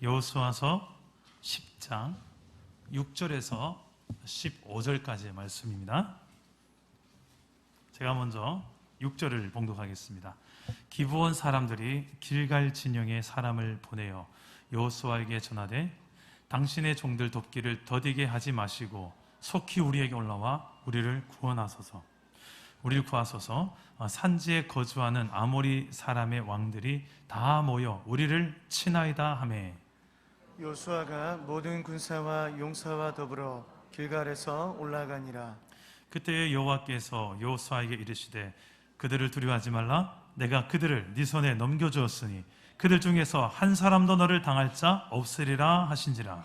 여호수아서 10장 6절에서 15절까지의 말씀입니다. 제가 먼저 6절을 봉독하겠습니다. 기브온 사람들이 길갈 진영에 사람을 보내어 여호수아에게 전하되 당신의 종들 돕기를 더디게 하지 마시고 속히 우리에게 올라와 우리를 구하소서. 산지에 거주하는 아모리 사람의 왕들이 다 모여 우리를 치나이다 하매 여호수아가 모든 군사와 용사와 더불어 길갈에서 올라가니라. 그때 여호와께서 여호수아에게 이르시되 그들을 두려워하지 말라. 내가 그들을 네 손에 넘겨주었으니 그들 중에서 한 사람도 너를 당할 자 없으리라 하신지라.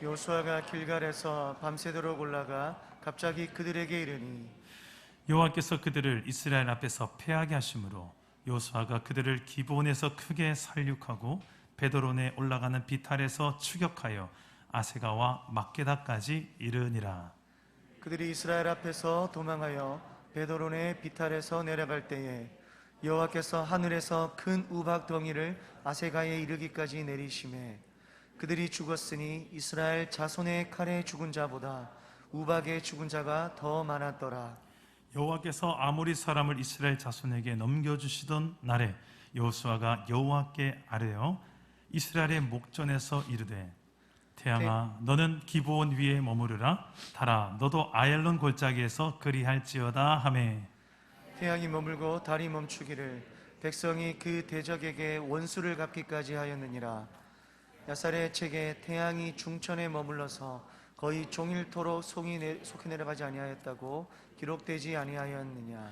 여호수아가 길갈에서 밤새도록 올라가 갑자기 그들에게 이르니 여호와께서 그들을 이스라엘 앞에서 패하게 하심으로 여호수아가 그들을 기브온에서 크게 살육하고 베드론에 올라가는 비탈에서 추격하여 아세가와 막게다까지 이르니라. 그들이 이스라엘 앞에서 도망하여 베드론의 비탈에서 내려갈 때에 여호와께서 하늘에서 큰 우박 덩이를 아세가에 이르기까지 내리시매 그들이 죽었으니 이스라엘 자손의 칼에 죽은 자보다 우박에 죽은 자가 더 많았더라. 여호와께서 아모리 사람을 이스라엘 자손에게 넘겨주시던 날에 여호수아가 여호와께 아뢰어 이스라엘의 목전에서 이르되 태양아 너는 기브온 위에 머무르라. 달아 너도 아얄론 골짜기에서 그리할지어다 하매 태양이 머물고 달이 멈추기를 백성이 그 대적에게 원수를 갚기까지 하였느니라. 야살의 책에 태양이 중천에 머물러서 거의 종일토록 속히 내려가지 아니하였다고 기록되지 아니하였느냐.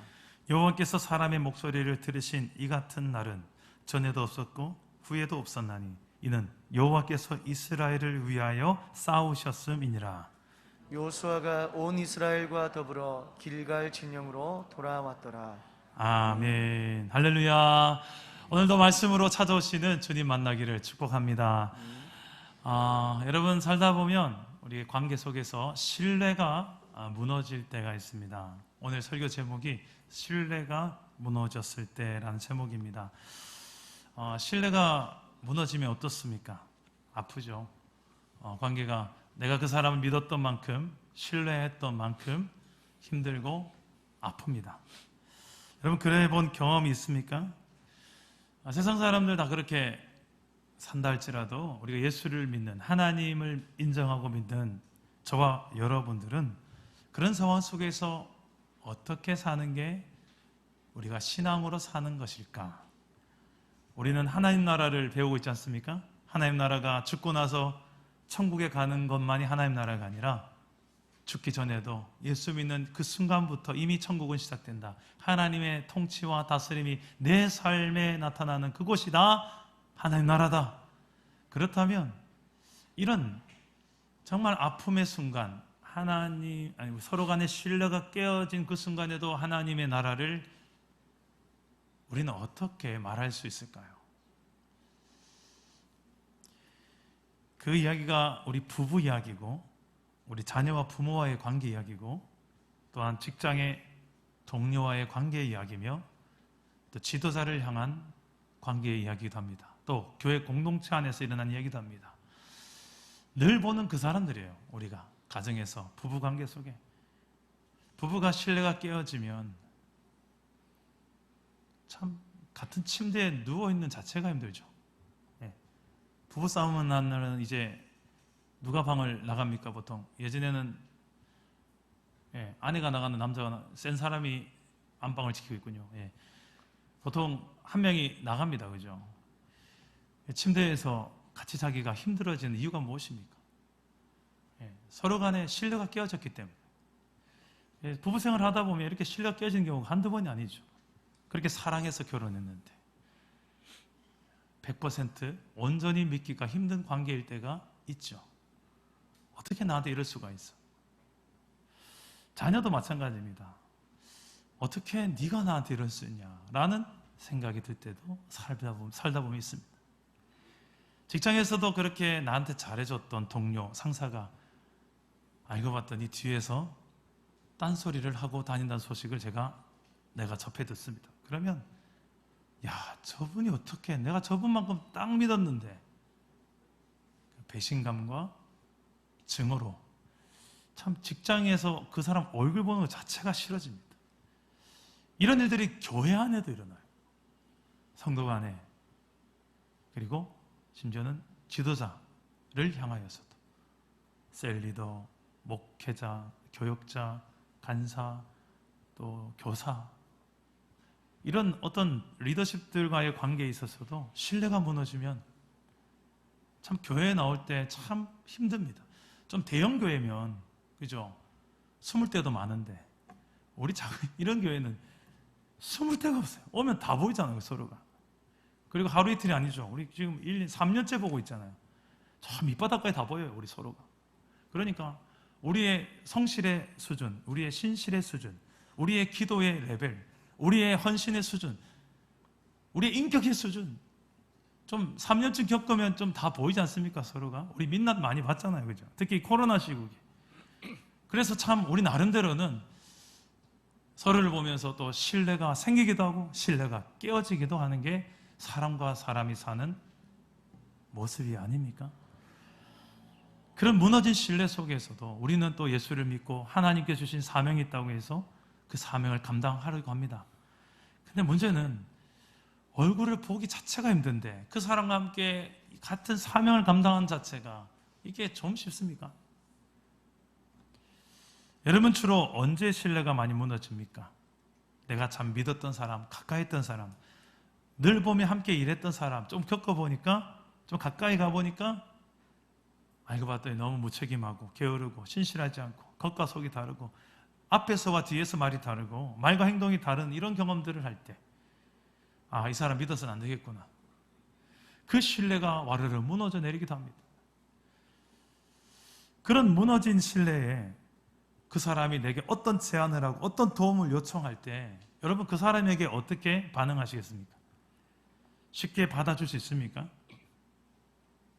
여호와께서 사람의 목소리를 들으신 이 같은 날은 전에도 없었고 후에도 없었나니 이는 여호와께서 이스라엘을 위하여 싸우셨음이니라. 여호수아가 온 이스라엘과 더불어 길갈 진영으로 돌아왔더라. 아멘. 할렐루야. 오늘도 말씀으로 찾아오시는 주님 만나기를 축복합니다. 여러분 살다 보면 우리 관계 속에서 신뢰가 무너질 때가 있습니다. 오늘 설교 제목이 신뢰가 무너졌을 때라는 제목입니다. 신뢰가 무너지면 어떻습니까? 아프죠. 관계가 내가 그 사람을 믿었던 만큼 신뢰했던 만큼 힘들고 아픕니다. 여러분 그래 본 경험이 있습니까? 세상 사람들 다 그렇게 산다 할지라도 우리가 예수를 믿는 하나님을 인정하고 믿는 저와 여러분들은 그런 상황 속에서 어떻게 사는 게 우리가 신앙으로 사는 것일까? 우리는 하나님 나라를 배우고 있지 않습니까? 하나님 나라가 죽고 나서 천국에 가는 것만이 하나님 나라가 아니라 죽기 전에도 예수 믿는 그 순간부터 이미 천국은 시작된다. 하나님의 통치와 다스림이 내 삶에 나타나는 그곳이다. 하나님 나라다. 그렇다면 이런 정말 아픔의 순간 서로 간의 신뢰가 깨어진 그 순간에도 하나님의 나라를 우리는 어떻게 말할 수 있을까요? 그 이야기가 우리 부부 이야기고 우리 자녀와 부모와의 관계 이야기고 또한 직장의 동료와의 관계 이야기며 또 지도자를 향한 관계의 이야기도 합니다. 또 교회 공동체 안에서 일어난 이야기도 합니다. 늘 보는 그 사람들이에요. 우리가 가정에서 부부 관계 속에 부부가 신뢰가 깨어지면 참 같은 침대에 누워있는 자체가 힘들죠. 부부 싸움은 나는 이제 누가 방을 나갑니까 보통? 예전에는 아내가 나가는 남자가 센 사람이 안방을 지키고 있군요. 보통 한 명이 나갑니다. 그죠? 침대에서 같이 자기가 힘들어지는 이유가 무엇입니까? 서로 간에 신뢰가 깨어졌기 때문에. 부부 생활을 하다 보면 이렇게 신뢰가 깨어지는 경우가 한두 번이 아니죠. 그렇게 사랑해서 결혼했는데 100% 온전히 믿기가 힘든 관계일 때가 있죠. 어떻게 나한테 이럴 수가 있어? 자녀도 마찬가지입니다. 어떻게 네가 나한테 이럴 수 있냐라는 생각이 들 때도 살다 보면 있습니다. 직장에서도 그렇게 나한테 잘해줬던 동료, 상사가 알고 봤더니 뒤에서 딴소리를 하고 다닌다는 소식을 내가 접해 듣습니다. 그러면 야, 저분이 어떻게 내가 저분만큼 딱 믿었는데 배신감과 증오로 참 직장에서 그 사람 얼굴 보는 것 자체가 싫어집니다. 이런 일들이 교회 안에도 일어나요. 성도 안에. 그리고 심지어는 지도자를 향하여서도 셀리더, 목회자, 교역자, 간사, 또 교사, 이런 어떤 리더십들과의 관계에 있어서도 신뢰가 무너지면 참 교회에 나올 때 참 힘듭니다. 좀 대형 교회면 그죠? 숨을 데도 많은데 우리 작은 이런 교회는 숨을 데가 없어요. 오면 다 보이잖아요, 서로가. 그리고 하루 이틀이 아니죠. 우리 지금 1년, 3년째 보고 있잖아요. 저 밑바닥까지 다 보여요, 우리 서로가. 그러니까 우리의 성실의 수준, 우리의 신실의 수준, 우리의 기도의 레벨, 우리의 헌신의 수준, 우리의 인격의 수준, 좀 3년쯤 겪으면 좀 다 보이지 않습니까, 서로가? 우리 민낯 많이 봤잖아요, 그죠? 특히 코로나 시국에. 그래서 참 우리 나름대로는 서로를 보면서 또 신뢰가 생기기도 하고 신뢰가 깨어지기도 하는 게 사람과 사람이 사는 모습이 아닙니까? 그런 무너진 신뢰 속에서도 우리는 또 예수를 믿고 하나님께 주신 사명이 있다고 해서 그 사명을 감당하려고 합니다. 근데 문제는 얼굴을 보기 자체가 힘든데 그 사람과 함께 같은 사명을 감당하는 자체가 이게 좀 쉽습니까? 여러분 주로 언제 신뢰가 많이 무너집니까? 내가 참 믿었던 사람, 가까이 했던 사람, 늘 보며 함께 일했던 사람 좀 겪어보니까, 좀 가까이 가보니까 알고 봤더니 너무 무책임하고 게으르고 신실하지 않고 겉과 속이 다르고 앞에서와 뒤에서 말이 다르고 말과 행동이 다른 이런 경험들을 할 때 아, 이 사람 믿어서는 안 되겠구나. 그 신뢰가 와르르 무너져 내리기도 합니다. 그런 무너진 신뢰에 그 사람이 내게 어떤 제안을 하고 어떤 도움을 요청할 때 여러분 그 사람에게 어떻게 반응하시겠습니까? 쉽게 받아줄 수 있습니까?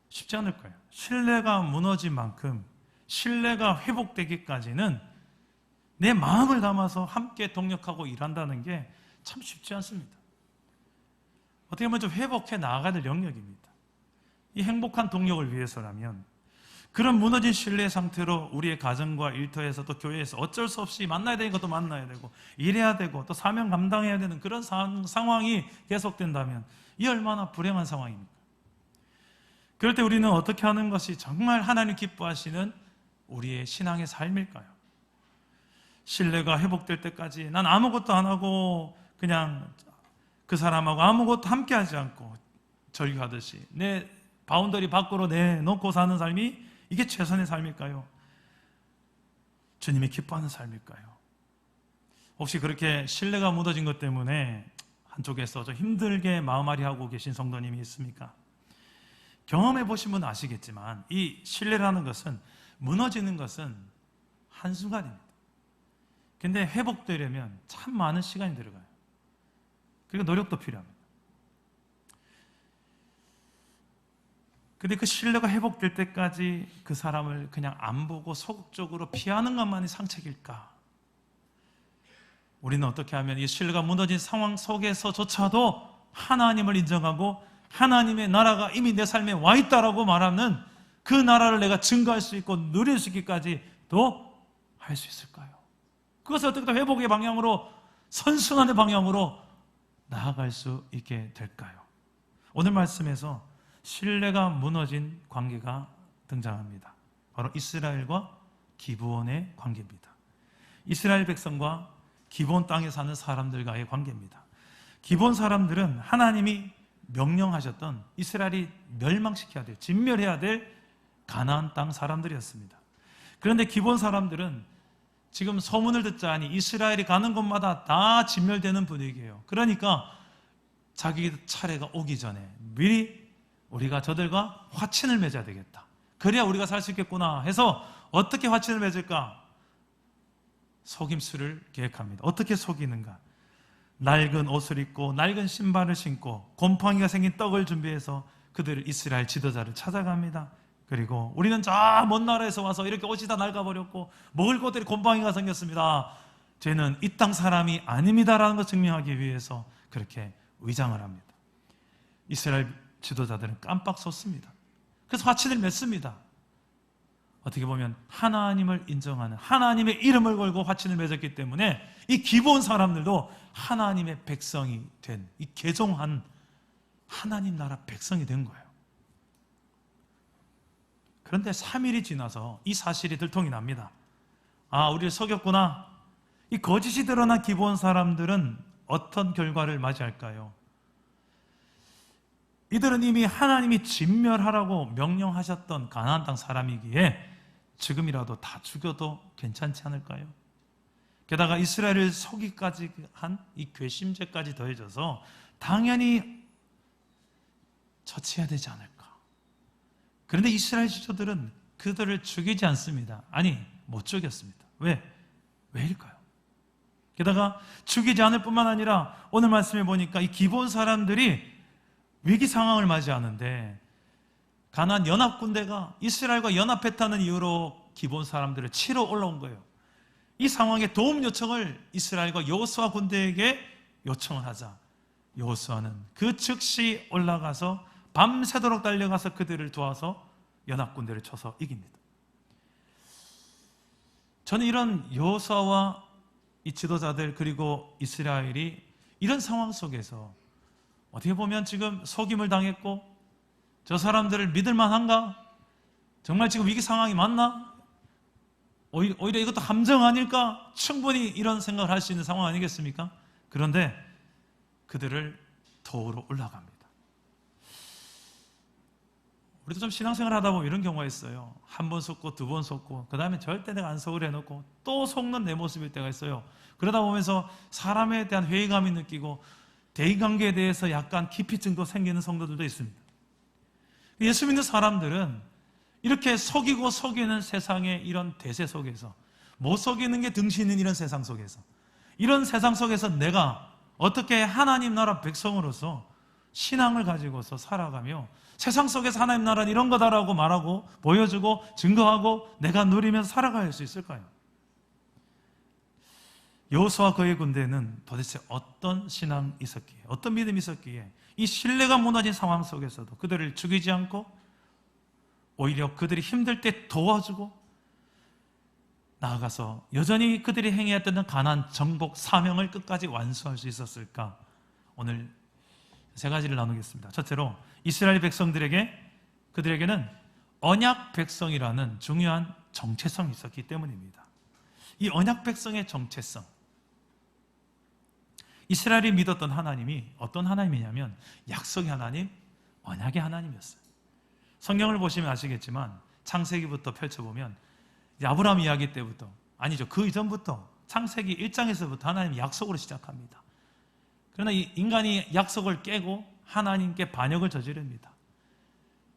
쉽지 않을 거예요. 신뢰가 무너진 만큼 신뢰가 회복되기까지는 내 마음을 담아서 함께 동력하고 일한다는 게 참 쉽지 않습니다. 어떻게 보면 좀 회복해 나아가야 될 영역입니다. 이 행복한 동력을 위해서라면 그런 무너진 신뢰 상태로 우리의 가정과 일터에서 또 교회에서 어쩔 수 없이 만나야 되는 것도 만나야 되고 일해야 되고 또 사명 감당해야 되는 그런 상황이 계속된다면 이 얼마나 불행한 상황입니까? 그럴 때 우리는 어떻게 하는 것이 정말 하나님 기뻐하시는 우리의 신앙의 삶일까요? 신뢰가 회복될 때까지 난 아무것도 안 하고 그냥 그 사람하고 아무것도 함께하지 않고 절규하듯이 내 바운더리 밖으로 내놓고 사는 삶이 이게 최선의 삶일까요? 주님이 기뻐하는 삶일까요? 혹시 그렇게 신뢰가 무너진 것 때문에 한쪽에서 좀 힘들게 마음앓이하고 계신 성도님이 있습니까? 경험해 보신 분은 아시겠지만 이 신뢰라는 것은 무너지는 것은 한순간입니다. 근데 회복되려면 참 많은 시간이 들어가요. 그리고 노력도 필요합니다. 근데 그 신뢰가 회복될 때까지 그 사람을 그냥 안 보고 소극적으로 피하는 것만이 상책일까? 우리는 어떻게 하면 이 신뢰가 무너진 상황 속에서조차도 하나님을 인정하고 하나님의 나라가 이미 내 삶에 와 있다라고 말하는 그 나라를 내가 증거할 수 있고 누릴 수 있기까지도 할 수 있을까요? 그것을 어떻게 회복의 방향으로 선순환의 방향으로 나아갈 수 있게 될까요? 오늘 말씀에서 신뢰가 무너진 관계가 등장합니다. 바로 이스라엘과 기브온의 관계입니다. 이스라엘 백성과 기브온 땅에 사는 사람들과의 관계입니다. 기브온 사람들은 하나님이 명령하셨던 이스라엘이 멸망시켜야 될, 진멸해야 될 가나안 땅 사람들이었습니다. 그런데 기브온 사람들은 지금 소문을 듣자니 이스라엘이 가는 곳마다 다 진멸되는 분위기예요. 그러니까 자기 차례가 오기 전에 미리 우리가 저들과 화친을 맺어야 되겠다. 그래야 우리가 살 수 있겠구나 해서 어떻게 화친을 맺을까? 속임수를 계획합니다. 어떻게 속이는가? 낡은 옷을 입고 낡은 신발을 신고 곰팡이가 생긴 떡을 준비해서 그들을 이스라엘 지도자를 찾아갑니다. 그리고 우리는 저 먼 나라에서 와서 이렇게 옷이 다 낡아버렸고 먹을 것들이 곰팡이가 생겼습니다. 저희는 이 땅 사람이 아닙니다라는 것을 증명하기 위해서 그렇게 위장을 합니다. 이스라엘 지도자들은 깜빡 섰습니다. 그래서 화친을 맺습니다. 어떻게 보면 하나님을 인정하는, 하나님의 이름을 걸고 화친을 맺었기 때문에 이 기브온 사람들도 하나님의 백성이 된, 이 개종한 하나님 나라 백성이 된 거예요. 그런데 3일이 지나서 이 사실이 들통이 납니다. 아, 우리를 속였구나. 이 거짓이 드러난 기브온 사람들은 어떤 결과를 맞이할까요? 이들은 이미 하나님이 진멸하라고 명령하셨던 가나안 땅 사람이기에 지금이라도 다 죽여도 괜찮지 않을까요? 게다가 이스라엘을 속이까지 한 이 괘씸죄까지 더해져서 당연히 처치해야 되지 않을까. 그런데 이스라엘 지도들은 그들을 죽이지 않습니다. 아니, 못 죽였습니다. 왜일까요? 게다가 죽이지 않을 뿐만 아니라 오늘 말씀에 보니까 이 기브온 사람들이 위기 상황을 맞이하는데 가나안 연합군대가 이스라엘과 연합했다는 이유로 기브온 사람들을 치러 올라온 거예요. 이 상황에 도움 요청을 이스라엘과 여호수아 군대에게 요청을 하자 여호수아는 그 즉시 올라가서 밤새도록 달려가서 그들을 도와서 연합군대를 쳐서 이깁니다. 저는 이런 여호수아와 이 지도자들 그리고 이스라엘이 이런 상황 속에서 어떻게 보면 지금 속임을 당했고 저 사람들을 믿을 만한가? 정말 지금 위기 상황이 맞나? 오히려 이것도 함정 아닐까? 충분히 이런 생각을 할 수 있는 상황 아니겠습니까? 그런데 그들을 도우러 올라갑니다. 우리도 좀 신앙생활 하다 보면 이런 경우가 있어요. 한 번 속고 두 번 속고 그 다음에 절대 내가 안 속으려 해놓고 또 속는 내 모습일 때가 있어요. 그러다 보면서 사람에 대한 회의감이 느끼고 대인관계에 대해서 약간 기피증도 생기는 성도들도 있습니다. 예수 믿는 사람들은 이렇게 속이고 속이는 세상의 이런 대세 속에서 못 속이는 게 등신인 이런 세상 속에서 이런 세상 속에서 내가 어떻게 하나님 나라 백성으로서 신앙을 가지고서 살아가며 세상 속에서 하나님 나라는 이런 거다라고 말하고 보여주고 증거하고 내가 누리면서 살아갈 수 있을까요? 여호수아와 그의 군대는 도대체 어떤 신앙이 있었기에 어떤 믿음이 있었기에 이 신뢰가 무너진 상황 속에서도 그들을 죽이지 않고 오히려 그들이 힘들 때 도와주고 나아가서 여전히 그들이 행해왔던 가나안 정복 사명을 끝까지 완수할 수 있었을까? 오늘 세 가지를 나누겠습니다. 첫째로 이스라엘 그들에게는 언약 백성이라는 중요한 정체성이 있었기 때문입니다. 이 언약 백성의 정체성, 이스라엘이 믿었던 하나님이 어떤 하나님이냐면 약속의 하나님, 언약의 하나님이었어요. 성경을 보시면 아시겠지만 창세기부터 펼쳐보면 아브라함 이야기 때부터, 아니죠, 그 이전부터 창세기 1장에서부터 하나님이 약속으로 시작합니다. 그러나 이 인간이 약속을 깨고 하나님께 반역을 저지릅니다.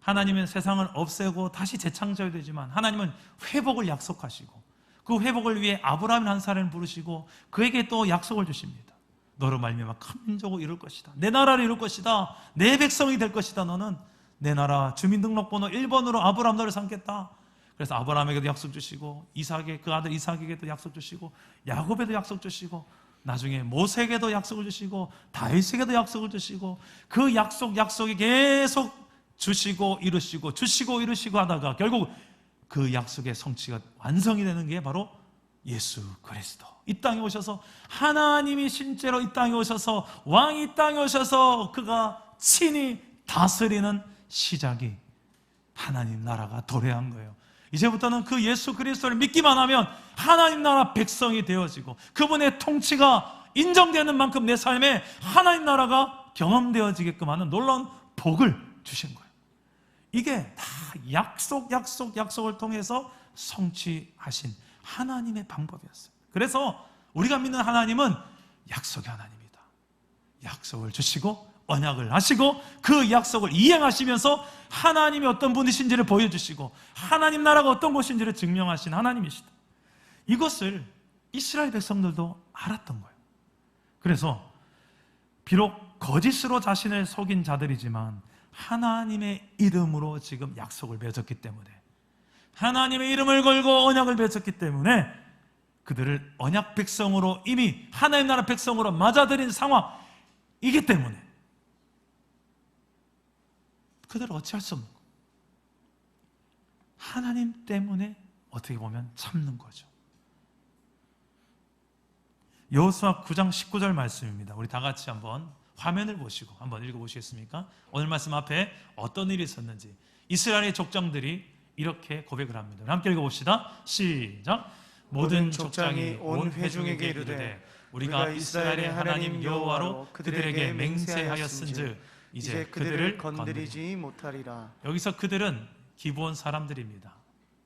하나님은 세상을 없애고 다시 재창조해야 되지만 하나님은 회복을 약속하시고 그 회복을 위해 아브라함 한 사람을 부르시고 그에게 또 약속을 주십니다. 너로 말미암아 큰 민족을 이룰 것이다. 내 나라를 이룰 것이다. 내 백성이 될 것이다. 너는 내 나라 주민등록번호 1번으로 아브라함 너를 삼겠다. 그래서 아브라함에게도 약속 주시고 이삭의 그 아들 이삭에게도 약속 주시고 야곱에도 약속 주시고 나중에 모세에게도 약속을 주시고 다윗에게도 약속을 주시고 그 약속이 계속 주시고 이루시고 하다가 결국 그 약속의 성취가 완성이 되는 게 바로 예수 그리스도 이 땅에 오셔서 하나님이 실제로 이 땅에 오셔서 왕이 이 땅에 오셔서 그가 친히 다스리는 시작이 하나님 나라가 도래한 거예요. 이제부터는 그 예수 그리스도를 믿기만 하면 하나님 나라 백성이 되어지고 그분의 통치가 인정되는 만큼 내 삶에 하나님 나라가 경험되어지게끔 하는 놀라운 복을 주신 거예요. 이게 다 약속을 통해서 성취하신 하나님의 방법이었어요. 그래서 우리가 믿는 하나님은 약속의 하나님이다. 약속을 주시고 언약을 하시고 그 약속을 이행하시면서 하나님이 어떤 분이신지를 보여주시고 하나님 나라가 어떤 곳인지를 증명하신 하나님이시다. 이것을 이스라엘 백성들도 알았던 거예요. 그래서 비록 거짓으로 자신을 속인 자들이지만 하나님의 이름으로 지금 약속을 맺었기 때문에 하나님의 이름을 걸고 언약을 맺었기 때문에 그들을 언약 백성으로 이미 하나님 나라 백성으로 맞아들인 상황이기 때문에 그들을 어찌할 수 없는 거예요. 하나님 때문에 어떻게 보면 참는 거죠. 여호수아 9장 19절 말씀입니다. 우리 다 같이 한번 화면을 보시고 한번 읽어보시겠습니까? 오늘 말씀 앞에 어떤 일이 있었는지 이스라엘의 족장들이 이렇게 고백을 합니다. 함께 읽어봅시다. 시작. 모든 족장이 온 회중에게 이르되 우리가 이스라엘의 하나님 여호와로 그들에게 맹세하였은즉 이제 그들을 건드리지 못하리라. 여기서 그들은 기브온 사람들입니다.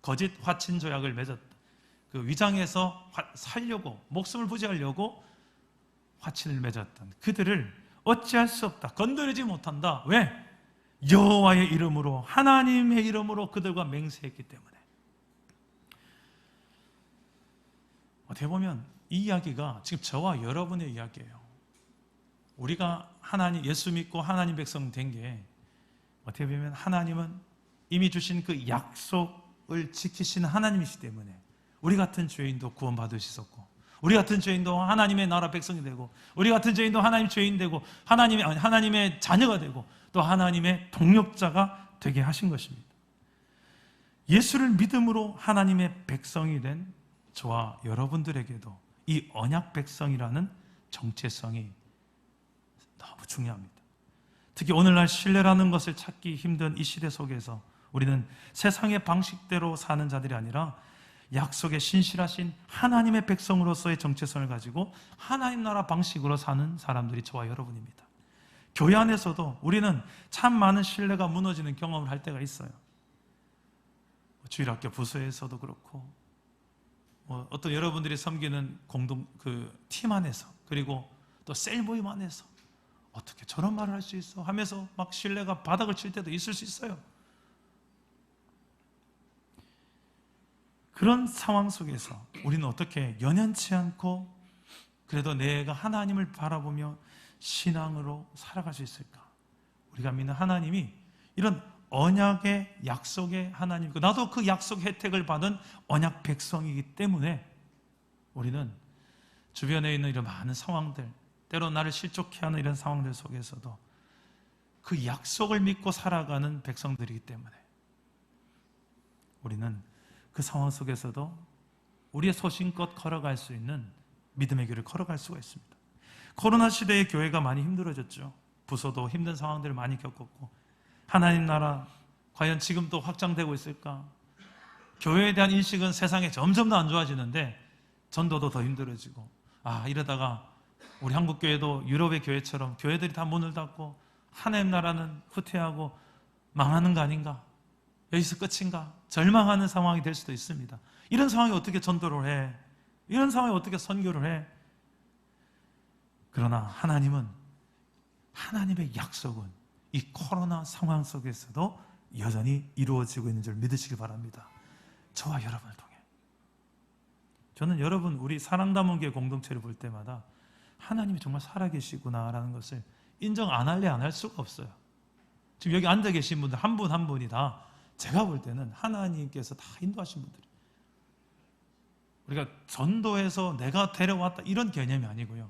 거짓 화친 조약을 맺었다. 그 위장에서 살려고 목숨을 부지하려고 화친을 맺었던 그들을 어찌할 수 없다. 건드리지 못한다. 왜? 여호와의 이름으로 하나님의 이름으로 그들과 맹세했기 때문에. 어떻게 보면 이 이야기가 지금 저와 여러분의 이야기예요. 우리가 하나님 예수 믿고 하나님 백성 된 게 어떻게 보면 하나님은 이미 주신 그 약속을 지키시는 하나님이시기 때문에 우리 같은 죄인도 구원받을 수 있었고 우리 같은 죄인도 하나님의 나라 백성이 되고 우리 같은 죄인도 하나님 죄인 되고 하나님의 자녀가 되고 또 하나님의 동역자가 되게 하신 것입니다. 예수를 믿음으로 하나님의 백성이 된 저와 여러분들에게도 이 언약 백성이라는 정체성이 너무 중요합니다. 특히 오늘날 신뢰라는 것을 찾기 힘든 이 시대 속에서 우리는 세상의 방식대로 사는 자들이 아니라 약속에 신실하신 하나님의 백성으로서의 정체성을 가지고 하나님 나라 방식으로 사는 사람들이 저와 여러분입니다. 교회 안에서도 우리는 참 많은 신뢰가 무너지는 경험을 할 때가 있어요. 주일학교 부서에서도 그렇고 어떤 여러분들이 섬기는 공동 팀 안에서 그리고 또 셀 모임 안에서 어떻게 저런 말을 할 수 있어 하면서 막 신뢰가 바닥을 칠 때도 있을 수 있어요. 그런 상황 속에서 우리는 어떻게 연연치 않고 그래도 내가 하나님을 바라보며 신앙으로 살아갈 수 있을까? 우리가 믿는 하나님이 이런 언약의 약속의 하나님이고 나도 그 약속 혜택을 받은 언약 백성이기 때문에 우리는 주변에 있는 이런 많은 상황들 때로 나를 실족해 하는 이런 상황들 속에서도 그 약속을 믿고 살아가는 백성들이기 때문에 우리는 그 상황 속에서도 우리의 소신껏 걸어갈 수 있는 믿음의 길을 걸어갈 수가 있습니다. 코로나 시대에 교회가 많이 힘들어졌죠. 부서도 힘든 상황들을 많이 겪었고 하나님 나라 과연 지금도 확장되고 있을까? 교회에 대한 인식은 세상에 점점 더 안 좋아지는데 전도도 더 힘들어지고 이러다가 우리 한국교회도 유럽의 교회처럼 교회들이 다 문을 닫고 하나님 나라는 후퇴하고 망하는 거 아닌가? 여기서 끝인가? 절망하는 상황이 될 수도 있습니다. 이런 상황에 어떻게 전도를 해? 이런 상황에 어떻게 선교를 해? 그러나 하나님은 하나님의 약속은 이 코로나 상황 속에서도 여전히 이루어지고 있는 줄 믿으시기 바랍니다. 저와 여러분을 통해. 저는 여러분 우리 사랑담은 교회 공동체를 볼 때마다 하나님이 정말 살아계시구나라는 것을 인정 안 할래 안 할 수가 없어요. 지금 여기 앉아 계신 분들 한 분 한 분이 다 제가 볼 때는 하나님께서 다 인도하신 분들이에요. 우리가 전도해서 내가 데려왔다 이런 개념이 아니고요.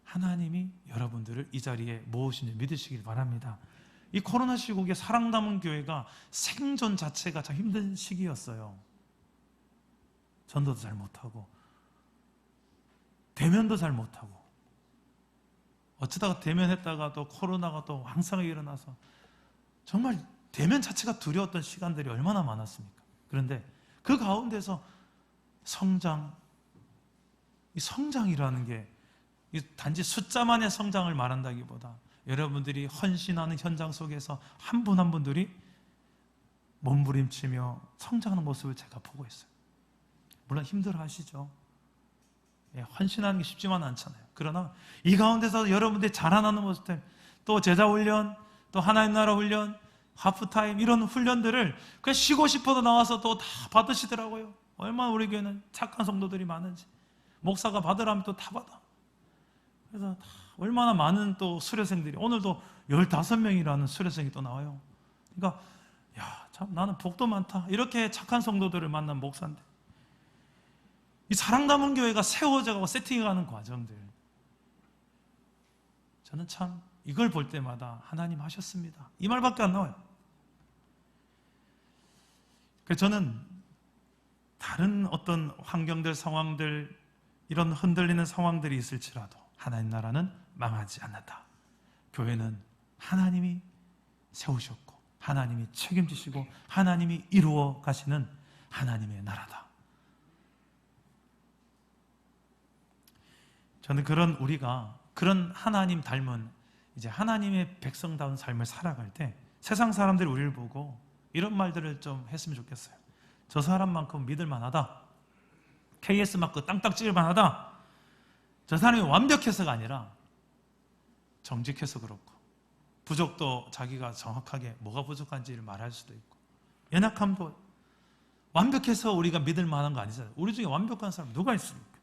하나님이 여러분들을 이 자리에 모으신 줄 믿으시길 바랍니다. 이 코로나 시국에 사랑 담은 교회가 생존 자체가 참 힘든 시기였어요. 전도도 잘 못하고 대면도 잘 못하고 어쩌다가 대면했다가 또 코로나가 또 왕성하게 일어나서 정말 대면 자체가 두려웠던 시간들이 얼마나 많았습니까? 그런데 그 가운데서 이 성장이라는 게 단지 숫자만의 성장을 말한다기보다 여러분들이 헌신하는 현장 속에서 한 분 한 분들이 몸부림치며 성장하는 모습을 제가 보고 있어요. 물론 힘들어 하시죠. 헌신하는 게 쉽지만 않잖아요. 그러나 이 가운데서 여러분들이 자라나는 모습들, 또 제자 훈련, 또 하나님 나라 훈련, 하프타임 이런 훈련들을 그냥 쉬고 싶어도 나와서 또 다 받으시더라고요. 얼마나 우리 교회는 착한 성도들이 많은지. 목사가 받으라면 또 다 받아. 그래서 얼마나 많은 또 수료생들이, 오늘도 15명이라는 수료생이 또 나와요. 그러니까 참 나는 복도 많다. 이렇게 착한 성도들을 만난 목사인데 이 사랑 담은 교회가 세워져가고 세팅해가는 과정들, 저는 참 이걸 볼 때마다 하나님 하셨습니다. 이 말밖에 안 나와요. 그래서 저는 다른 어떤 환경들, 상황들, 이런 흔들리는 상황들이 있을지라도 하나님 나라는 망하지 않는다. 교회는 하나님이 세우셨고 하나님이 책임지시고 하나님이 이루어 가시는 하나님의 나라다. 저는 우리가 그런 하나님 닮은 이제 하나님의 백성다운 삶을 살아갈 때 세상 사람들이 우리를 보고 이런 말들을 좀 했으면 좋겠어요. 저 사람만큼 믿을 만하다. KS만큼 땅땅 찍을 만하다. 저 사람이 완벽해서가 아니라 정직해서 그렇고 부족도 자기가 정확하게 뭐가 부족한지를 말할 수도 있고 연약함도 완벽해서 우리가 믿을 만한 거 아니잖아요. 우리 중에 완벽한 사람 누가 있습니까?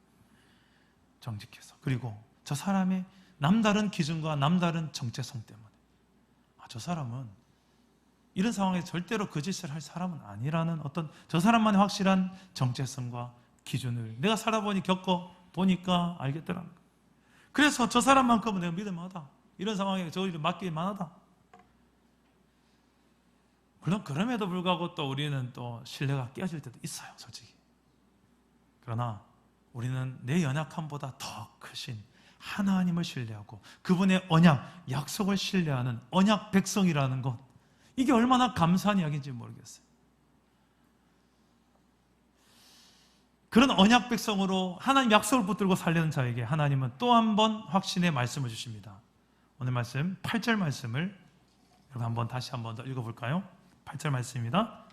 정직해서. 그리고 저 사람의 남다른 기준과 남다른 정체성 때문에 저 사람은 이런 상황에서 절대로 그 짓을 할 사람은 아니라는 어떤 저 사람만의 확실한 정체성과 기준을 내가 살아보니 겪어보니까 알겠더라는 거예요. 그래서 저 사람만큼은 내가 믿을 만하다. 이런 상황에 저희를 맡길 만하다. 물론 그럼에도 불구하고 또 우리는 또 신뢰가 깨어질 때도 있어요, 솔직히. 그러나 우리는 내 연약함보다 더 크신 하나님을 신뢰하고 그분의 언약, 약속을 신뢰하는 언약 백성이라는 것, 이게 얼마나 감사한 이야기인지 모르겠어요. 그런 언약 백성으로 하나님 약속을 붙들고 살려는 자에게 하나님은 또 한 번 확신의 말씀을 주십니다. 오늘 말씀 8절 말씀을 여러분 한번 다시 한번 더 읽어볼까요? 8절 말씀입니다.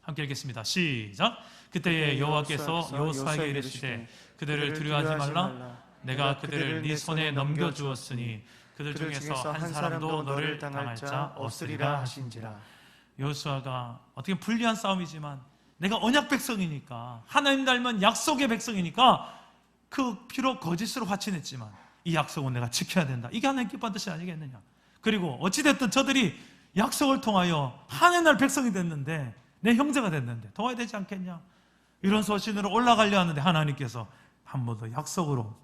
함께 읽겠습니다. 시작. 그때에 여호와께서 여호수아에게 이르시되 그들을 두려워하지 말라. 내가 그들을 네 손에 넘겨주었으니 그들 중에서 한 사람도 너를 당할 자 없으리라 하신지라. 여호수아가 어떻게 불리한 싸움이지만 내가 언약 백성이니까 하나님 닮은 약속의 백성이니까 비록 거짓으로 화친했지만 이 약속은 내가 지켜야 된다. 이게 하나님 기뻐한 뜻이 아니겠느냐. 그리고 어찌됐든 저들이 약속을 통하여 하나님 나라의 백성이 됐는데 내 형제가 됐는데 도와야 되지 않겠냐. 이런 소신으로 올라가려 하는데 하나님께서 한 번 더 약속으로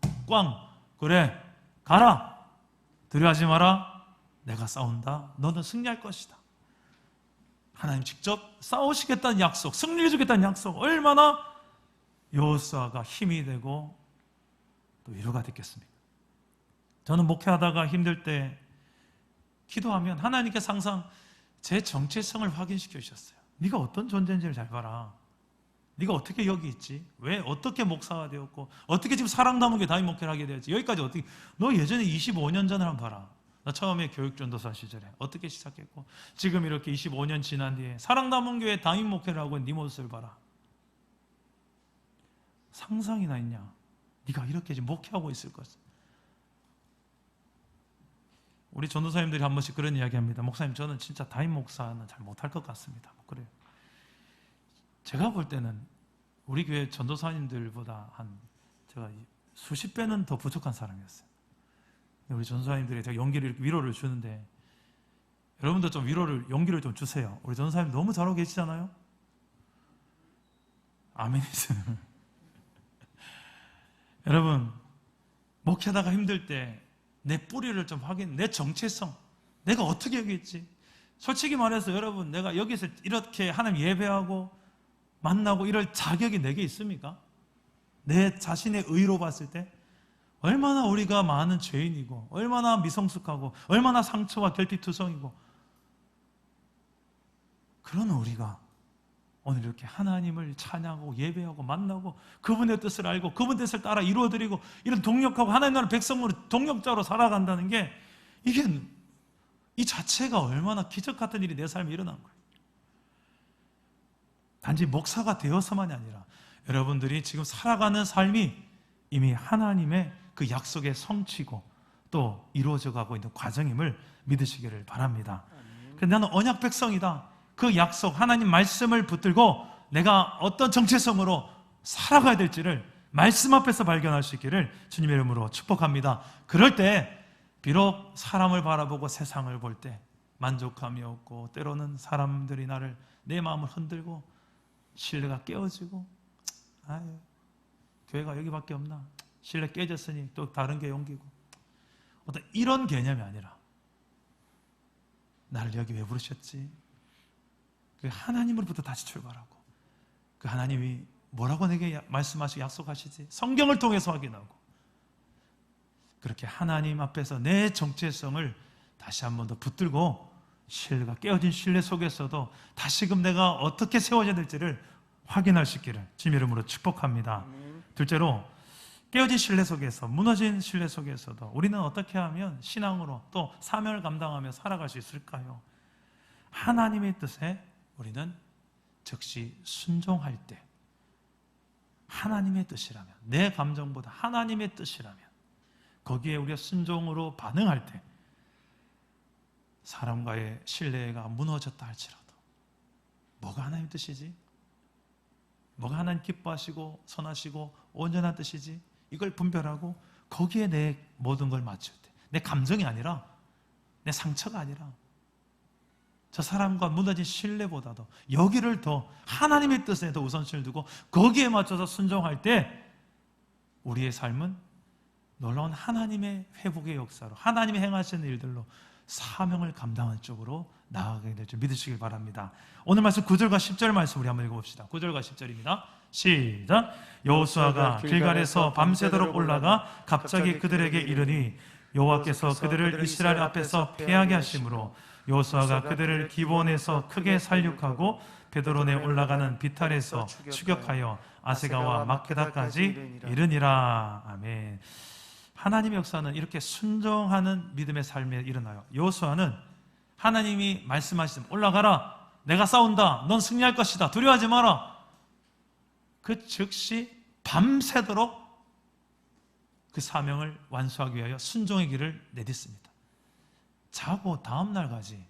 그래 가라. 두려워하지 마라. 내가 싸운다. 너는 승리할 것이다. 하나님 직접 싸우시겠다는 약속, 승리해 주겠다는 약속, 얼마나 여호수아가 힘이 되고 또 위로가 됐겠습니까? 저는 목회하다가 힘들 때 기도하면 하나님께서 항상 제 정체성을 확인시켜 주셨어요. 네가 어떤 존재인지를 잘 봐라. 네가 어떻게 여기 있지? 왜 어떻게 목사가 되었고 어떻게 지금 사랑나무교회 담임 목회를 하게 되었지? 여기까지 어떻게 너 예전에 25년 전을 한번 봐라. 나 처음에 교육전도사 시절에 어떻게 시작했고 지금 이렇게 25년 지난 뒤에 사랑나무교회 담임 목회를 하고 있는 네 모습을 봐라. 상상이나 있냐? 네가 이렇게 지금 목회하고 있을 것을. 우리 전도사님들이 한 번씩 그런 이야기 합니다. 목사님, 저는 진짜 담임 목사는 잘 못할 것 같습니다. 그래요. 제가 볼 때는 우리 교회 전도사님들보다 제가 수십 배는 더 부족한 사람이었어요. 우리 전도사님들이 제가 용기를 이렇게 위로를 주는데 여러분도 좀 용기를 좀 주세요. 우리 전도사님 너무 잘하고 계시잖아요. 아멘이세요. 여러분, 목회하다가 힘들 때 내 뿌리를 좀 내 정체성, 내가 어떻게 여기 있지? 솔직히 말해서 여러분, 내가 여기서 이렇게 하나님 예배하고 만나고 이럴 자격이 내게 있습니까? 내 자신의 의로 봤을 때 얼마나 우리가 많은 죄인이고 얼마나 미성숙하고 얼마나 상처와 결핍투성이고 그런 우리가 오늘 이렇게 하나님을 찬양하고 예배하고 만나고 그분의 뜻을 알고 그분 뜻을 따라 이루어드리고 이런 동력하고 하나님 나라 백성으로 동력자로 살아간다는 게 이 자체가 얼마나 기적 같은 일이 내 삶에 일어난 거예요. 단지 목사가 되어서만이 아니라 여러분들이 지금 살아가는 삶이 이미 하나님의 그 약속의 성취고 또 이루어져 가고 있는 과정임을 믿으시기를 바랍니다. 그런데 나는 언약 백성이다. 그 약속, 하나님 말씀을 붙들고 내가 어떤 정체성으로 살아가야 될지를 말씀 앞에서 발견할 수 있기를 주님의 이름으로 축복합니다. 그럴 때 비록 사람을 바라보고 세상을 볼 때 만족감이 없고 때로는 사람들이 내 마음을 흔들고 신뢰가 깨어지고 교회가 여기밖에 없나? 신뢰 깨졌으니 또 다른 게 옮기고 어떤 이런 개념이 아니라 나를 여기 왜 부르셨지? 그 하나님으로부터 다시 출발하고 그 하나님이 뭐라고 내게 말씀하시고 약속하시지? 성경을 통해서 확인하고 그렇게 하나님 앞에서 내 정체성을 다시 한 번 더 붙들고 신뢰가 깨어진 신뢰 속에서도 다시금 내가 어떻게 세워져야 될지를 확인할 수 있기를 주님의 이름으로 축복합니다. 둘째로 깨어진 신뢰 속에서 무너진 신뢰 속에서도 우리는 어떻게 하면 신앙으로 또 사명을 감당하며 살아갈 수 있을까요? 하나님의 뜻에 우리는 즉시 순종할 때 하나님의 뜻이라면 내 감정보다 하나님의 뜻이라면 거기에 우리가 순종으로 반응할 때 사람과의 신뢰가 무너졌다 할지라도 뭐가 하나님 뜻이지? 뭐가 하나님 기뻐하시고 선하시고 온전한 뜻이지? 이걸 분별하고 거기에 내 모든 걸 맞출 때 내 감정이 아니라 내 상처가 아니라 저 사람과 무너진 신뢰보다도 여기를 더 하나님의 뜻에 더 우선순위를 두고 거기에 맞춰서 순종할 때 우리의 삶은 놀라운 하나님의 회복의 역사로 하나님이 행하시는 일들로 사명을 감당하는 쪽으로 나아가게 될 줄 믿으시길 바랍니다. 오늘 말씀 9절과 10절 말씀 우리 한번 읽어봅시다. 9절과 10절입니다. 시작. 여호수아가 길갈에서 밤새도록 올라가 갑자기 그들에게 이르니 여호와께서 그들을 이스라엘 앞에서 패하게 하심으로 여호수아가 그들을 기브온에서 크게 살육하고 베드론에 올라가는 비탈에서 추격하여 아세가와 마케다까지 이르니라. 아멘. 하나님의 역사는 이렇게 순종하는 믿음의 삶에 일어나요. 여호수아는 하나님이 말씀하시면 올라가라, 내가 싸운다, 넌 승리할 것이다, 두려워하지 마라. 그 즉시 밤새도록 그 사명을 완수하기 위하여 순종의 길을 내딛습니다. 자고 다음날 가지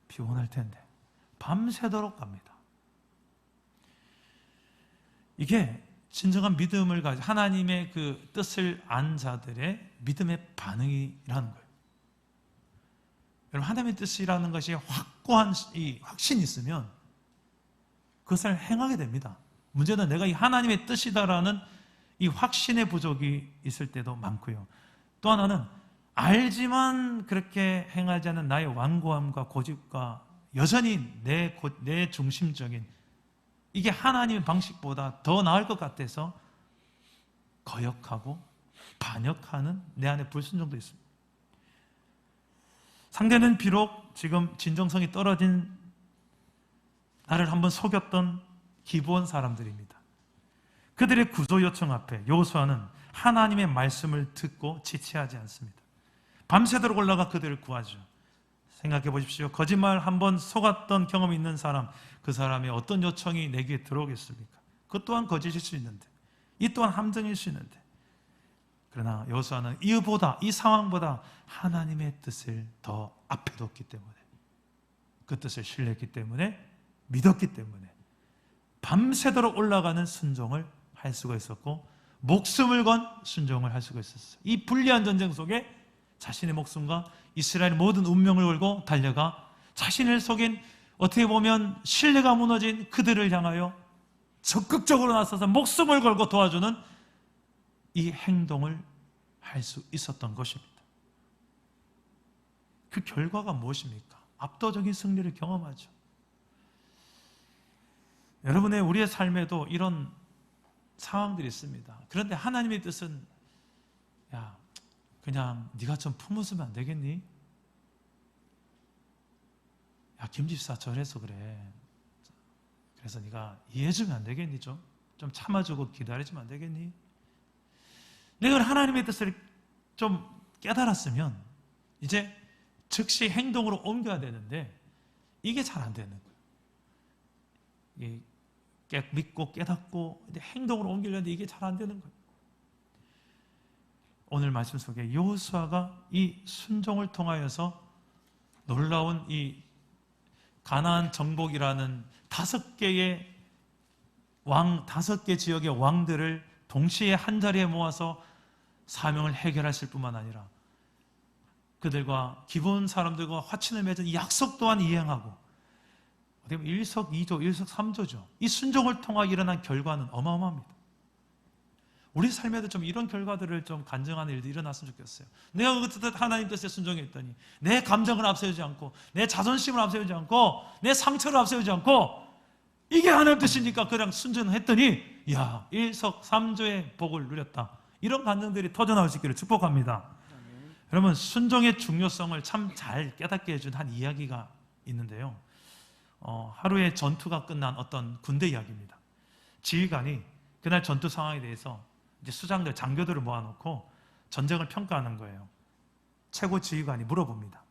피곤할 텐데 밤새도록 갑니다. 이게 진정한 믿음을 가진 하나님의 그 뜻을 안 자들의 믿음의 반응이라는 거예요. 여러분, 하나님의 뜻이라는 것이 확고한 이 확신이 있으면 그것을 행하게 됩니다. 문제는 내가 이 하나님의 뜻이다라는 이 확신의 부족이 있을 때도 많고요. 또 하나는 알지만 그렇게 행하지 않는 나의 완고함과 고집과 여전히 내 중심적인 이게 하나님의 방식보다 더 나을 것 같아서 거역하고 반역하는 내 안에 불순종도 있습니다. 상대는 비록 지금 진정성이 떨어진 나를 한번 속였던 기브온 사람들입니다. 그들의 구조 요청 앞에 여호수아는 하나님의 말씀을 듣고 지체하지 않습니다. 밤새도록 올라가 그들을 구하죠. 생각해 보십시오. 거짓말 한번 속았던 경험이 있는 사람, 그 사람의 어떤 요청이 내 귀에 들어오겠습니까? 그것 또한 거짓일 수 있는데, 이 또한 함정일 수 있는데, 그러나 여호수아는 이보다, 이 상황보다 하나님의 뜻을 더 앞에 뒀기 때문에, 그 뜻을 신뢰했기 때문에, 믿었기 때문에 밤새도록 올라가는 순종을 할 수가 있었고, 목숨을 건 순종을 할 수가 있었어요. 이 불리한 전쟁 속에 자신의 목숨과 이스라엘의 모든 운명을 걸고 달려가 자신을 속인, 어떻게 보면 신뢰가 무너진 그들을 향하여 적극적으로 나서서 목숨을 걸고 도와주는 이 행동을 할 수 있었던 것입니다. 그 결과가 무엇입니까? 압도적인 승리를 경험하죠. 여러분의 우리의 삶에도 이런 상황들이 있습니다. 그런데 하나님의 뜻은, 야, 그냥 네가 좀 품었으면 안 되겠니? 야, 김집사 저래서 그래. 그래서 네가 이해해주면 안 되겠니? 좀 참아주고 기다려주면 안 되겠니? 내가 하나님의 뜻을 좀 깨달았으면 이제 즉시 행동으로 옮겨야 되는데 이게 잘 안 되는 거예요. 믿고 깨닫고 행동으로 옮기려는데 이게 잘 안 되는 거예요. 오늘 말씀 속에 여호수아가 이 순종을 통하여서 놀라운 이 가나안 정복이라는 5개 지역의 왕들을 동시에 한 자리에 모아서 사명을 해결하실 뿐만 아니라 그들과 기브온 사람들과 화친을 맺은 이 약속 또한 이행하고, 어떻게 보면 일석이조, 일석삼조죠. 이 순종을 통하여 일어난 결과는 어마어마합니다. 우리 삶에도 좀 이런 결과들을 좀 간증하는 일도 일어났으면 좋겠어요. 내가 그 뜻 하나님 뜻에 순종했더니 내 감정을 앞세우지 않고 내 자존심을 앞세우지 않고 내 상처를 앞세우지 않고 이게 하나님 뜻이니까 그냥 순종했더니 야, 일석삼조의 복을 누렸다. 이런 간증들이 터져나올 수 있기를 축복합니다. 여러분, 순종의 중요성을 참 잘 깨닫게 해준 한 이야기가 있는데요. 하루에 전투가 끝난 어떤 군대 이야기입니다. 지휘관이 그날 전투 상황에 대해서 이제 수장들, 장교들을 모아놓고 전쟁을 평가하는 거예요. 최고 지휘관이 물어봅니다.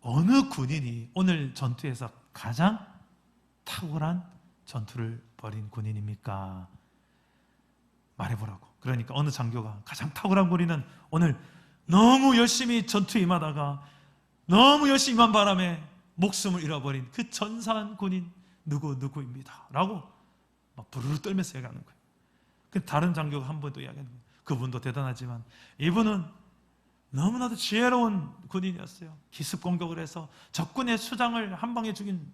어느 군인이 오늘 전투에서 가장 탁월한 전투를 벌인 군인입니까? 말해보라고. 그러니까 어느 장교가 가장 탁월한 군인은 오늘 너무 열심히 전투에 임하다가 너무 열심히 임한 바람에 목숨을 잃어버린 그 전사한 군인 누구입니다 라고 막 부르르 떨면서 얘기하는 거예요. 그 다른 장교가 한 번 또 이야기하는 거예요. 그분도 대단하지만 이분은 너무나도 지혜로운 군인이었어요. 기습 공격을 해서 적군의 수장을 한 방에 죽인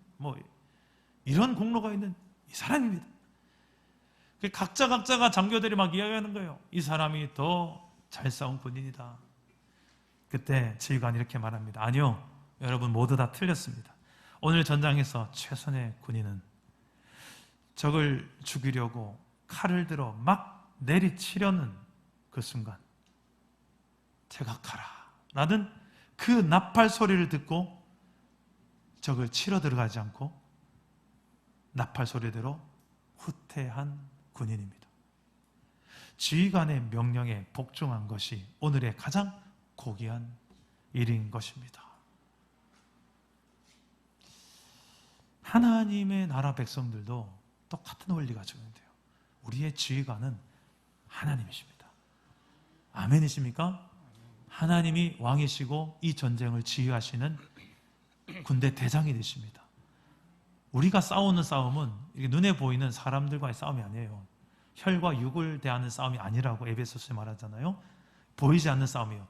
이런 공로가 있는 이 사람입니다. 각자가 장교들이 막 이야기하는 거예요. 이 사람이 더 잘 싸운 군인이다. 그때 지휘관이 이렇게 말합니다. 아니요, 여러분 모두 다 틀렸습니다. 오늘 전장에서 최선의 군인은 적을 죽이려고 칼을 들어 막 내리치려는 그 순간 대각하라 라는 그 나팔 소리를 듣고 적을 치러 들어가지 않고 나팔 소리대로 후퇴한 군인입니다. 지휘관의 명령에 복종한 것이 오늘의 가장 고귀한 일인 것입니다. 하나님의 나라 백성들도 똑같은 원리가 적용돼요. 우리의 지휘관은 하나님이십니다. 아멘이십니까? 하나님이 왕이시고 이 전쟁을 지휘하시는 군대 대장이 되십니다. 우리가 싸우는 싸움은 이렇게 눈에 보이는 사람들과의 싸움이 아니에요. 혈과 육을 대하는 싸움이 아니라고 에베소서에 말하잖아요. 보이지 않는 싸움이에요.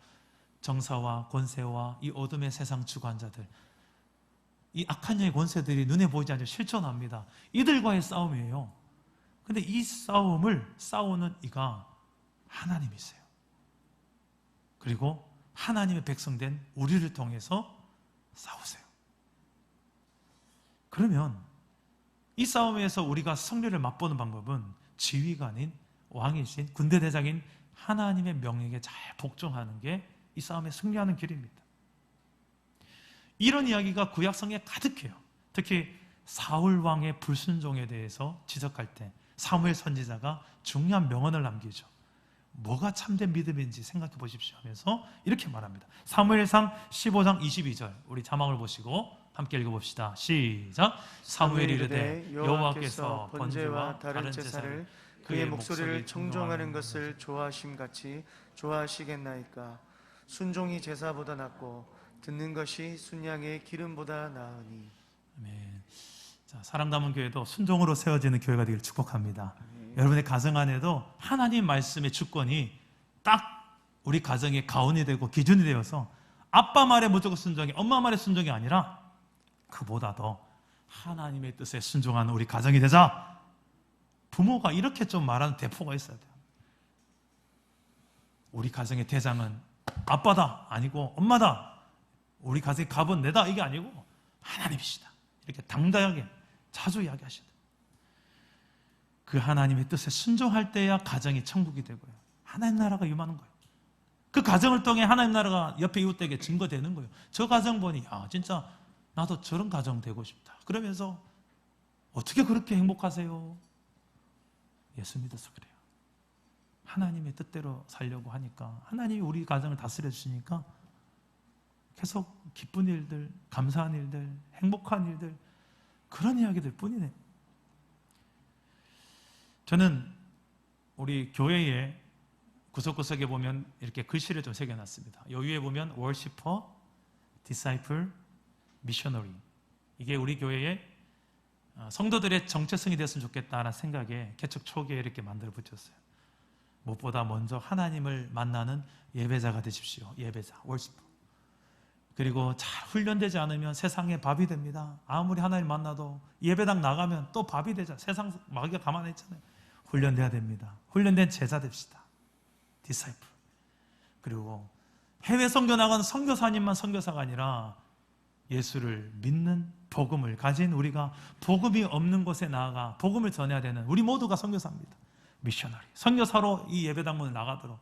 정사와 권세와 이 어둠의 세상 주관자들, 이 악한 영의 권세들이 눈에 보이지 않지만 실존합니다. 이들과의 싸움이에요. 근데 이 싸움을 싸우는 이가 하나님이세요. 그리고 하나님의 백성된 우리를 통해서 싸우세요. 그러면 이 싸움에서 우리가 승리를 맛보는 방법은 지휘관인 왕이신 군대 대장인 하나님의 명령에 잘 복종하는 게 이 싸움에 승리하는 길입니다. 이런 이야기가 구약성에 가득해요. 특히 사울 왕의 불순종에 대해서 지적할 때 사무엘 선지자가 중요한 명언을 남기죠. 뭐가 참된 믿음인지 생각해 보십시오 하면서 이렇게 말합니다. 사무엘상 15장 22절 우리 자막을 보시고 함께 읽어봅시다. 시작. 사무엘이 이르되 여호와께서 번제와 다른 제사를 그의 목소리를 청종하는 것을 좋아하심같이 좋아하시겠나이까. 순종이 제사보다 낫고 듣는 것이 순양의 기름보다 나으니. 아멘. 자, 사랑 담은 교회도 순종으로 세워지는 교회가 되기를 축복합니다. 여러분의 가정 안에도 하나님 말씀의 주권이 딱 우리 가정의 가온이 되고 기준이 되어서 아빠 말에 무조건 순종이, 엄마 말에 순종이 아니라 그보다 더 하나님의 뜻에 순종하는 우리 가정이 되자. 부모가 이렇게 좀 말하는 대포가 있어야 돼요. 우리 가정의 대장은 아빠다 아니고 엄마다, 우리 가정의 갑은 내다 이게 아니고 하나님이시다, 이렇게 당당하게 자주 이야기하시다. 그 하나님의 뜻에 순종할 때야 가정이 천국이 되고요, 하나님 나라가 임하는 거예요. 그 가정을 통해 하나님 나라가 옆에 이웃에게 증거되는 거예요. 저 가정 보니 진짜 나도 저런 가정 되고 싶다. 그러면서 어떻게 그렇게 행복하세요? 예수 믿어서 그래요. 하나님의 뜻대로 살려고 하니까, 하나님이 우리 가정을 다스려 주시니까 계속 기쁜 일들, 감사한 일들, 행복한 일들, 그런 이야기들 뿐이네. 저는 우리 교회에 구석구석에 보면 이렇게 글씨를 좀 새겨놨습니다. 요 위에 보면 worshiper, disciple, missionary. 이게 우리 교회의 성도들의 정체성이 됐으면 좋겠다는 생각에 개척 초기에 이렇게 만들어 붙였어요. 무엇보다 먼저 하나님을 만나는 예배자가 되십시오. 예배자, 월시퍼. 그리고 잘 훈련되지 않으면 세상의 밥이 됩니다. 아무리 하나님 만나도 예배당 나가면 또 밥이 되자. 세상 마귀가 가만히 있잖아요. 훈련돼야 됩니다. 훈련된 제자 됩시다. 디사이플. 그리고 해외 선교 나가는 선교사님만 선교사가 아니라 예수를 믿는 복음을 가진 우리가 복음이 없는 곳에 나아가 복음을 전해야 되는 우리 모두가 선교사입니다. 미셔너리. 선교사로 이 예배당 문을 나가도록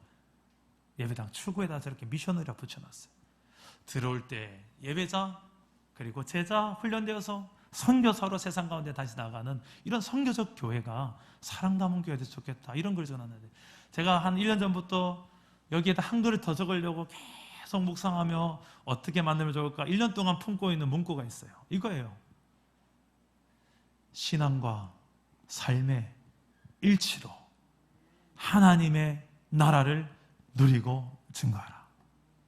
예배당 출구에다 저렇게 미셔너리라 붙여놨어요. 들어올 때 예배자 그리고 제자 훈련되어서 선교사로 세상 가운데 다시 나가는 이런 선교적 교회가 사랑 담은 교회가 됐으면 좋겠다. 이런 걸 전하는데 제가 한 1년 전부터 여기에다 한글을 더 적으려고 계속 묵상하며 어떻게 만들면 좋을까 1년 동안 품고 있는 문구가 있어요. 이거예요. 신앙과 삶의 일치로 하나님의 나라를 누리고 증거하라.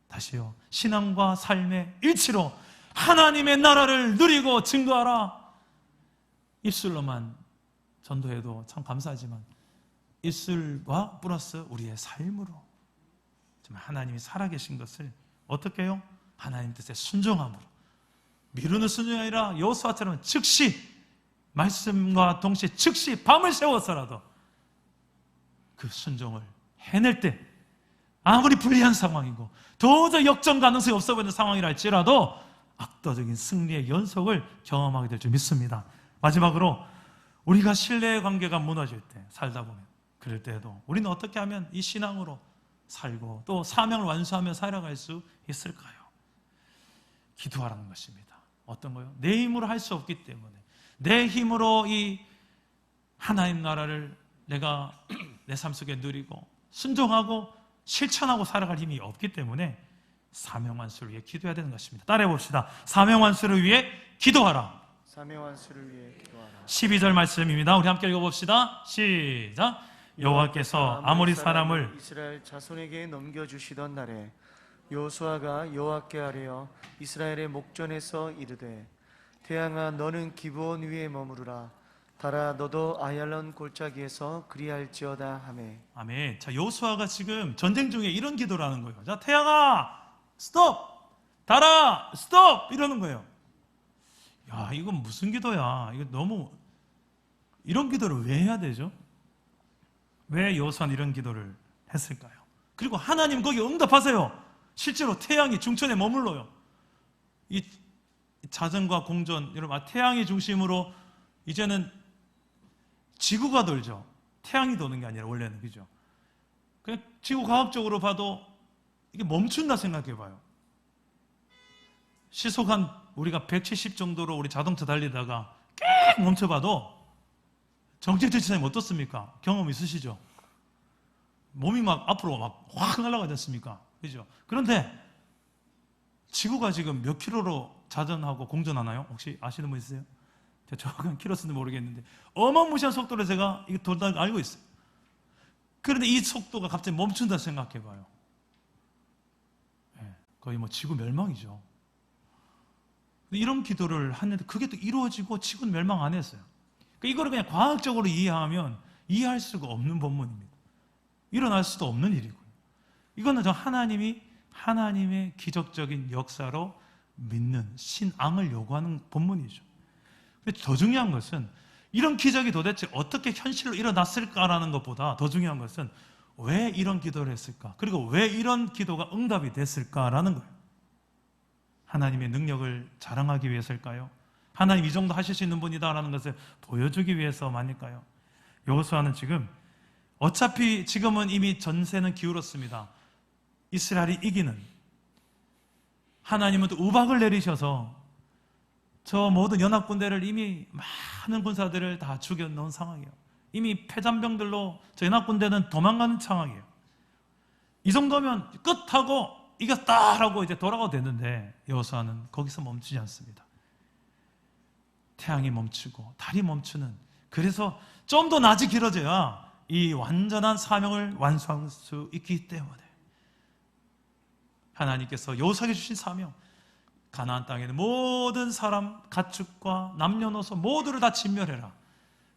다시요. 신앙과 삶의 일치로 하나님의 나라를 누리고 증거하라. 입술로만 전도해도 참 감사하지만 입술과 플러스 우리의 삶으로 정말 하나님이 살아계신 것을 어떻게 해요? 하나님 뜻에 순종함으로 미루는 순종이 아니라 여호수아처럼 즉시 말씀과 동시에 즉시 밤을 새워서라도 그 순종을 해낼 때 아무리 불리한 상황이고 도저히 역전 가능성이 없어 보이는 상황이라 할지라도 압도적인 승리의 연속을 경험하게 될 줄 믿습니다. 마지막으로 우리가 신뢰의 관계가 무너질 때 살다 보면 그럴 때에도 우리는 어떻게 하면 이 신앙으로 살고 또 사명을 완수하며 살아갈 수 있을까요? 기도하라는 것입니다. 어떤 거요? 내 힘으로 할 수 없기 때문에 내 힘으로 이 하나님 나라를 내가 내 삶 속에 누리고 순종하고 실천하고 살아갈 힘이 없기 때문에 사명완수를 위해 기도해야 되는 것입니다. 따라해 봅시다. 사명완수를 위해 기도하라. 사명완수를 위해 기도하라. 12절 말씀입니다. 우리 함께 읽어봅시다. 시작. 여호와께서 아모리 사람을 이스라엘 자손에게 넘겨주시던 날에 여호수아가 여호와께 아뢰어 이스라엘의 목전에서 이르되 태양아 너는 기브온 위에 머무르라. 달아 너도 아얄론 골짜기에서 그리할지어다 하매. 아멘. 자, 여호수아가 지금 전쟁 중에 이런 기도를 하는 거예요. 자, 태양아 스톱! 달아 스톱! 이러는 거예요. 야, 이건 무슨 기도야? 이거 너무 이런 기도를 왜 해야 되죠? 왜 여호수아는 이런 기도를 했을까요? 그리고 하나님 거기 응답하세요. 실제로 태양이 중천에 머물러요. 이 자전과 공전, 여러분, 태양이 중심으로 이제는 지구가 돌죠. 태양이 도는 게 아니라 원래는, 그죠? 그냥 지구 과학적으로 봐도 이게 멈춘다 생각해 봐요. 시속 한 우리가 170 정도로 우리 자동차 달리다가 꽤 멈춰봐도 정체주차장이 어떻습니까? 경험 있으시죠? 몸이 막 앞으로 막 확 날아가지 않습니까? 그죠? 그런데 지구가 지금 몇 킬로로 자전하고 공전하나요? 혹시 아시는 분 있어요? 제가 정확한 킬로수는 모르겠는데 어마무시한 속도로 제가 이거 돌다 알고 있어요. 그런데 이 속도가 갑자기 멈춘다 생각해 봐요. 네, 거의 뭐 지구 멸망이죠. 이런 기도를 하는데 그게 또 이루어지고 지구는 멸망 안 했어요. 그러니까 이거를 그냥 과학적으로 이해하면 이해할 수가 없는 본문입니다. 일어날 수도 없는 일이고요. 이거는 저 하나님의 기적적인 역사로 믿는 신앙을 요구하는 본문이죠. 더 중요한 것은 이런 기적이 도대체 어떻게 현실로 일어났을까라는 것보다 더 중요한 것은 왜 이런 기도를 했을까? 그리고 왜 이런 기도가 응답이 됐을까라는 거예요. 하나님의 능력을 자랑하기 위해서일까요? 하나님 이 정도 하실 수 있는 분이다라는 것을 보여주기 위해서만일까요? 여호수아는 지금 어차피 지금은 이미 전세는 기울었습니다. 이스라엘이 이기는, 하나님은 또 우박을 내리셔서 저 모든 연합군대를 이미 많은 군사들을 다 죽여놓은 상황이에요. 이미 패잔병들로 저 연합군대는 도망가는 상황이에요. 이 정도면 끝하고 이겼다라고 이제 돌아가도 되는데 여호수아는 거기서 멈추지 않습니다. 태양이 멈추고 달이 멈추는, 그래서 좀 더 낮이 길어져야 이 완전한 사명을 완수할 수 있기 때문에 하나님께서 여호수아에게 주신 사명, 가나안 땅에 있는 모든 사람, 가축과 남녀노소 모두를 다 진멸해라.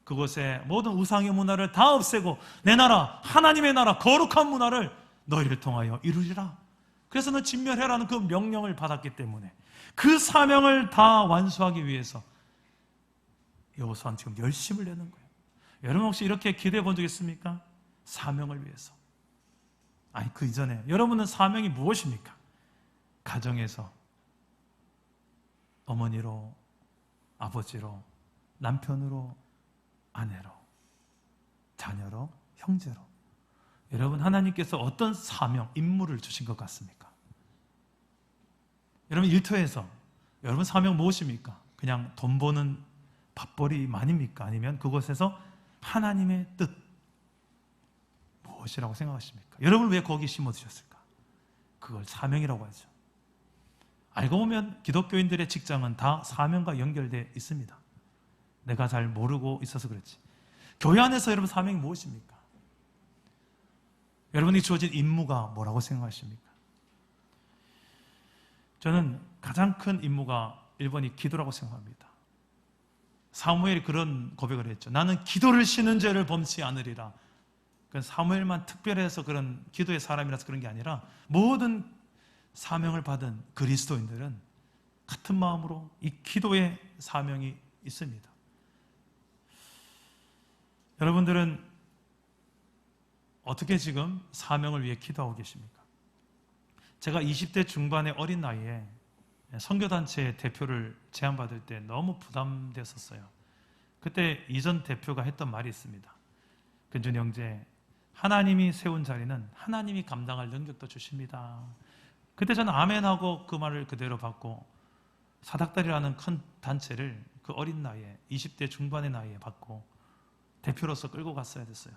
그곳에 모든 우상의 문화를 다 없애고 내 나라, 하나님의 나라, 거룩한 문화를 너희를 통하여 이루리라. 그래서 너 진멸해라는 그 명령을 받았기 때문에 그 사명을 다 완수하기 위해서 여호수아는 지금 열심을 내는 거예요. 여러분 혹시 이렇게 기도해 본 적 있습니까? 사명을 위해서. 아니, 그 이전에 여러분은 사명이 무엇입니까? 가정에서 어머니로, 아버지로, 남편으로, 아내로, 자녀로, 형제로. 여러분, 하나님께서 어떤 사명, 임무를 주신 것 같습니까? 여러분, 일터에서 여러분 사명 무엇입니까? 그냥 돈 버는 밥벌이만입니까? 아니면 그곳에서 하나님의 뜻 무엇이라고 생각하십니까? 여러분을 왜 거기 심어두셨을까? 그걸 사명이라고 하죠. 알고 보면 기독교인들의 직장은 다 사명과 연결되어 있습니다. 내가 잘 모르고 있어서 그렇지. 교회 안에서 여러분 사명이 무엇입니까? 여러분이 주어진 임무가 뭐라고 생각하십니까? 저는 가장 큰 임무가 1번이 기도라고 생각합니다. 사무엘이 그런 고백을 했죠. 나는 기도를 쉬는 죄를 범치 않으리라. 사무엘만 특별해서 그런 기도의 사람이라서 그런 게 아니라 모든 사명을 받은 그리스도인들은 같은 마음으로 이 기도의 사명이 있습니다. 여러분들은 어떻게 지금 사명을 위해 기도하고 계십니까? 제가 20대 중반의 어린 나이에 선교단체 대표를 제안받을 때 너무 부담됐었어요. 그때 이전 대표가 했던 말이 있습니다. 근준 형제, 하나님이 세운 자리는 하나님이 감당할 능력도 주십니다. 그때 저는 아멘하고 그 말을 그대로 받고 사닥다리라는 큰 단체를 그 어린 나이에 20대 중반의 나이에 받고 대표로서 끌고 갔어야 됐어요.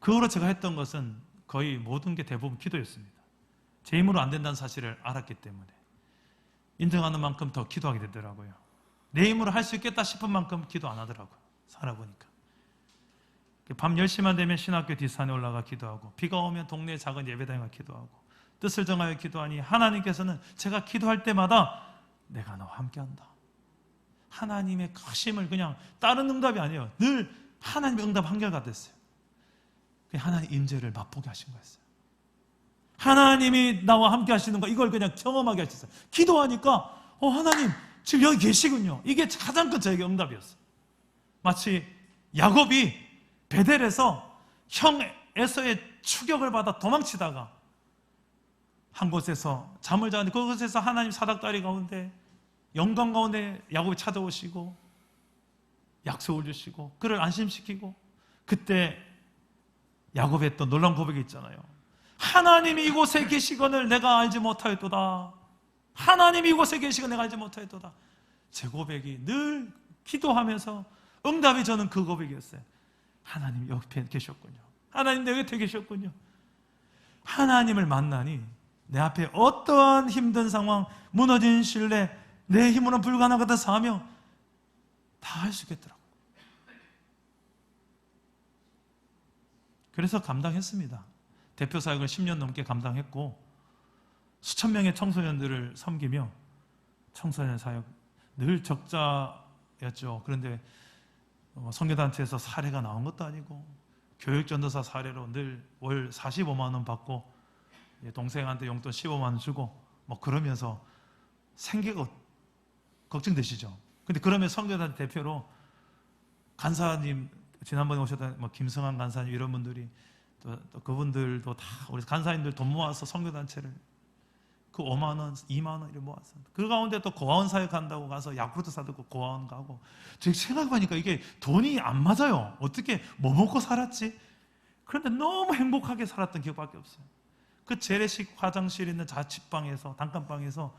그 후로 제가 했던 것은 거의 모든 게 대부분 기도였습니다. 제 힘으로 안 된다는 사실을 알았기 때문에 인정하는 만큼 더 기도하게 되더라고요. 내 힘으로 할 수 있겠다 싶은 만큼 기도 안 하더라고요. 살아보니까. 밤 10시만 되면 신학교 뒷산에 올라가 기도하고, 비가 오면 동네 작은 예배당에 가 기도하고, 뜻을 정하여 기도하니 하나님께서는 제가 기도할 때마다 내가 너와 함께한다. 하나님의 크심을 그냥 다른 응답이 아니에요. 늘 하나님의 응답 한결같았어요. 하나님의 임재를 맛보게 하신 거였어요. 하나님이 나와 함께 하시는 거, 이걸 그냥 경험하게 하셨어요. 기도하니까 하나님 지금 여기 계시군요. 이게 가장 큰 저에게 응답이었어요. 마치 야곱이 베델에서 형 에서의 추격을 받아 도망치다가 한 곳에서 잠을 자는데 그곳에서 하나님 사닥다리 가운데 영광 가운데 야곱이 찾아오시고 약속을 주시고 그를 안심시키고, 그때 야곱이 했던 놀라운 고백이 있잖아요. 하나님이 이곳에 계시거늘 내가 알지 못하였도다. 하나님이 이곳에 계시거늘 내가 알지 못하였도다. 제 고백이 늘 기도하면서 응답이 저는 그 고백이었어요. 하나님 옆에 계셨군요. 하나님 내 곁에 계셨군요. 하나님을 만나니 내 앞에 어떠한 힘든 상황, 무너진 신뢰, 내 힘으로는 불가능하다 사명 다 할 수 있겠더라고요. 그래서 감당했습니다. 대표 사역을 10년 넘게 감당했고 수천 명의 청소년들을 섬기며, 청소년 사역 늘 적자였죠. 그런데 선교단체에서 사례가 나온 것도 아니고 교육전도사 사례로 늘 월 45만 원 받고 동생한테 용돈 15만 원 주고 그러면서 생계가 걱정되시죠. 근데 그러면 선교단체 대표로 간사님, 지난번에 오셨던 김성환 간사님 이런 분들이 또 그분들도 다 우리 간사님들 돈 모아서 선교단체를 그 5만 원, 2만 원 이렇게 모았습니다. 그 가운데 또 고아원 사역 한다고 가서 야쿠르트 사들고 고아원 가고, 제가 생각해보니까 이게 돈이 안 맞아요. 어떻게 뭐 먹고 살았지? 그런데 너무 행복하게 살았던 기억밖에 없어요. 그 재래식 화장실 있는 자취방에서, 단칸방에서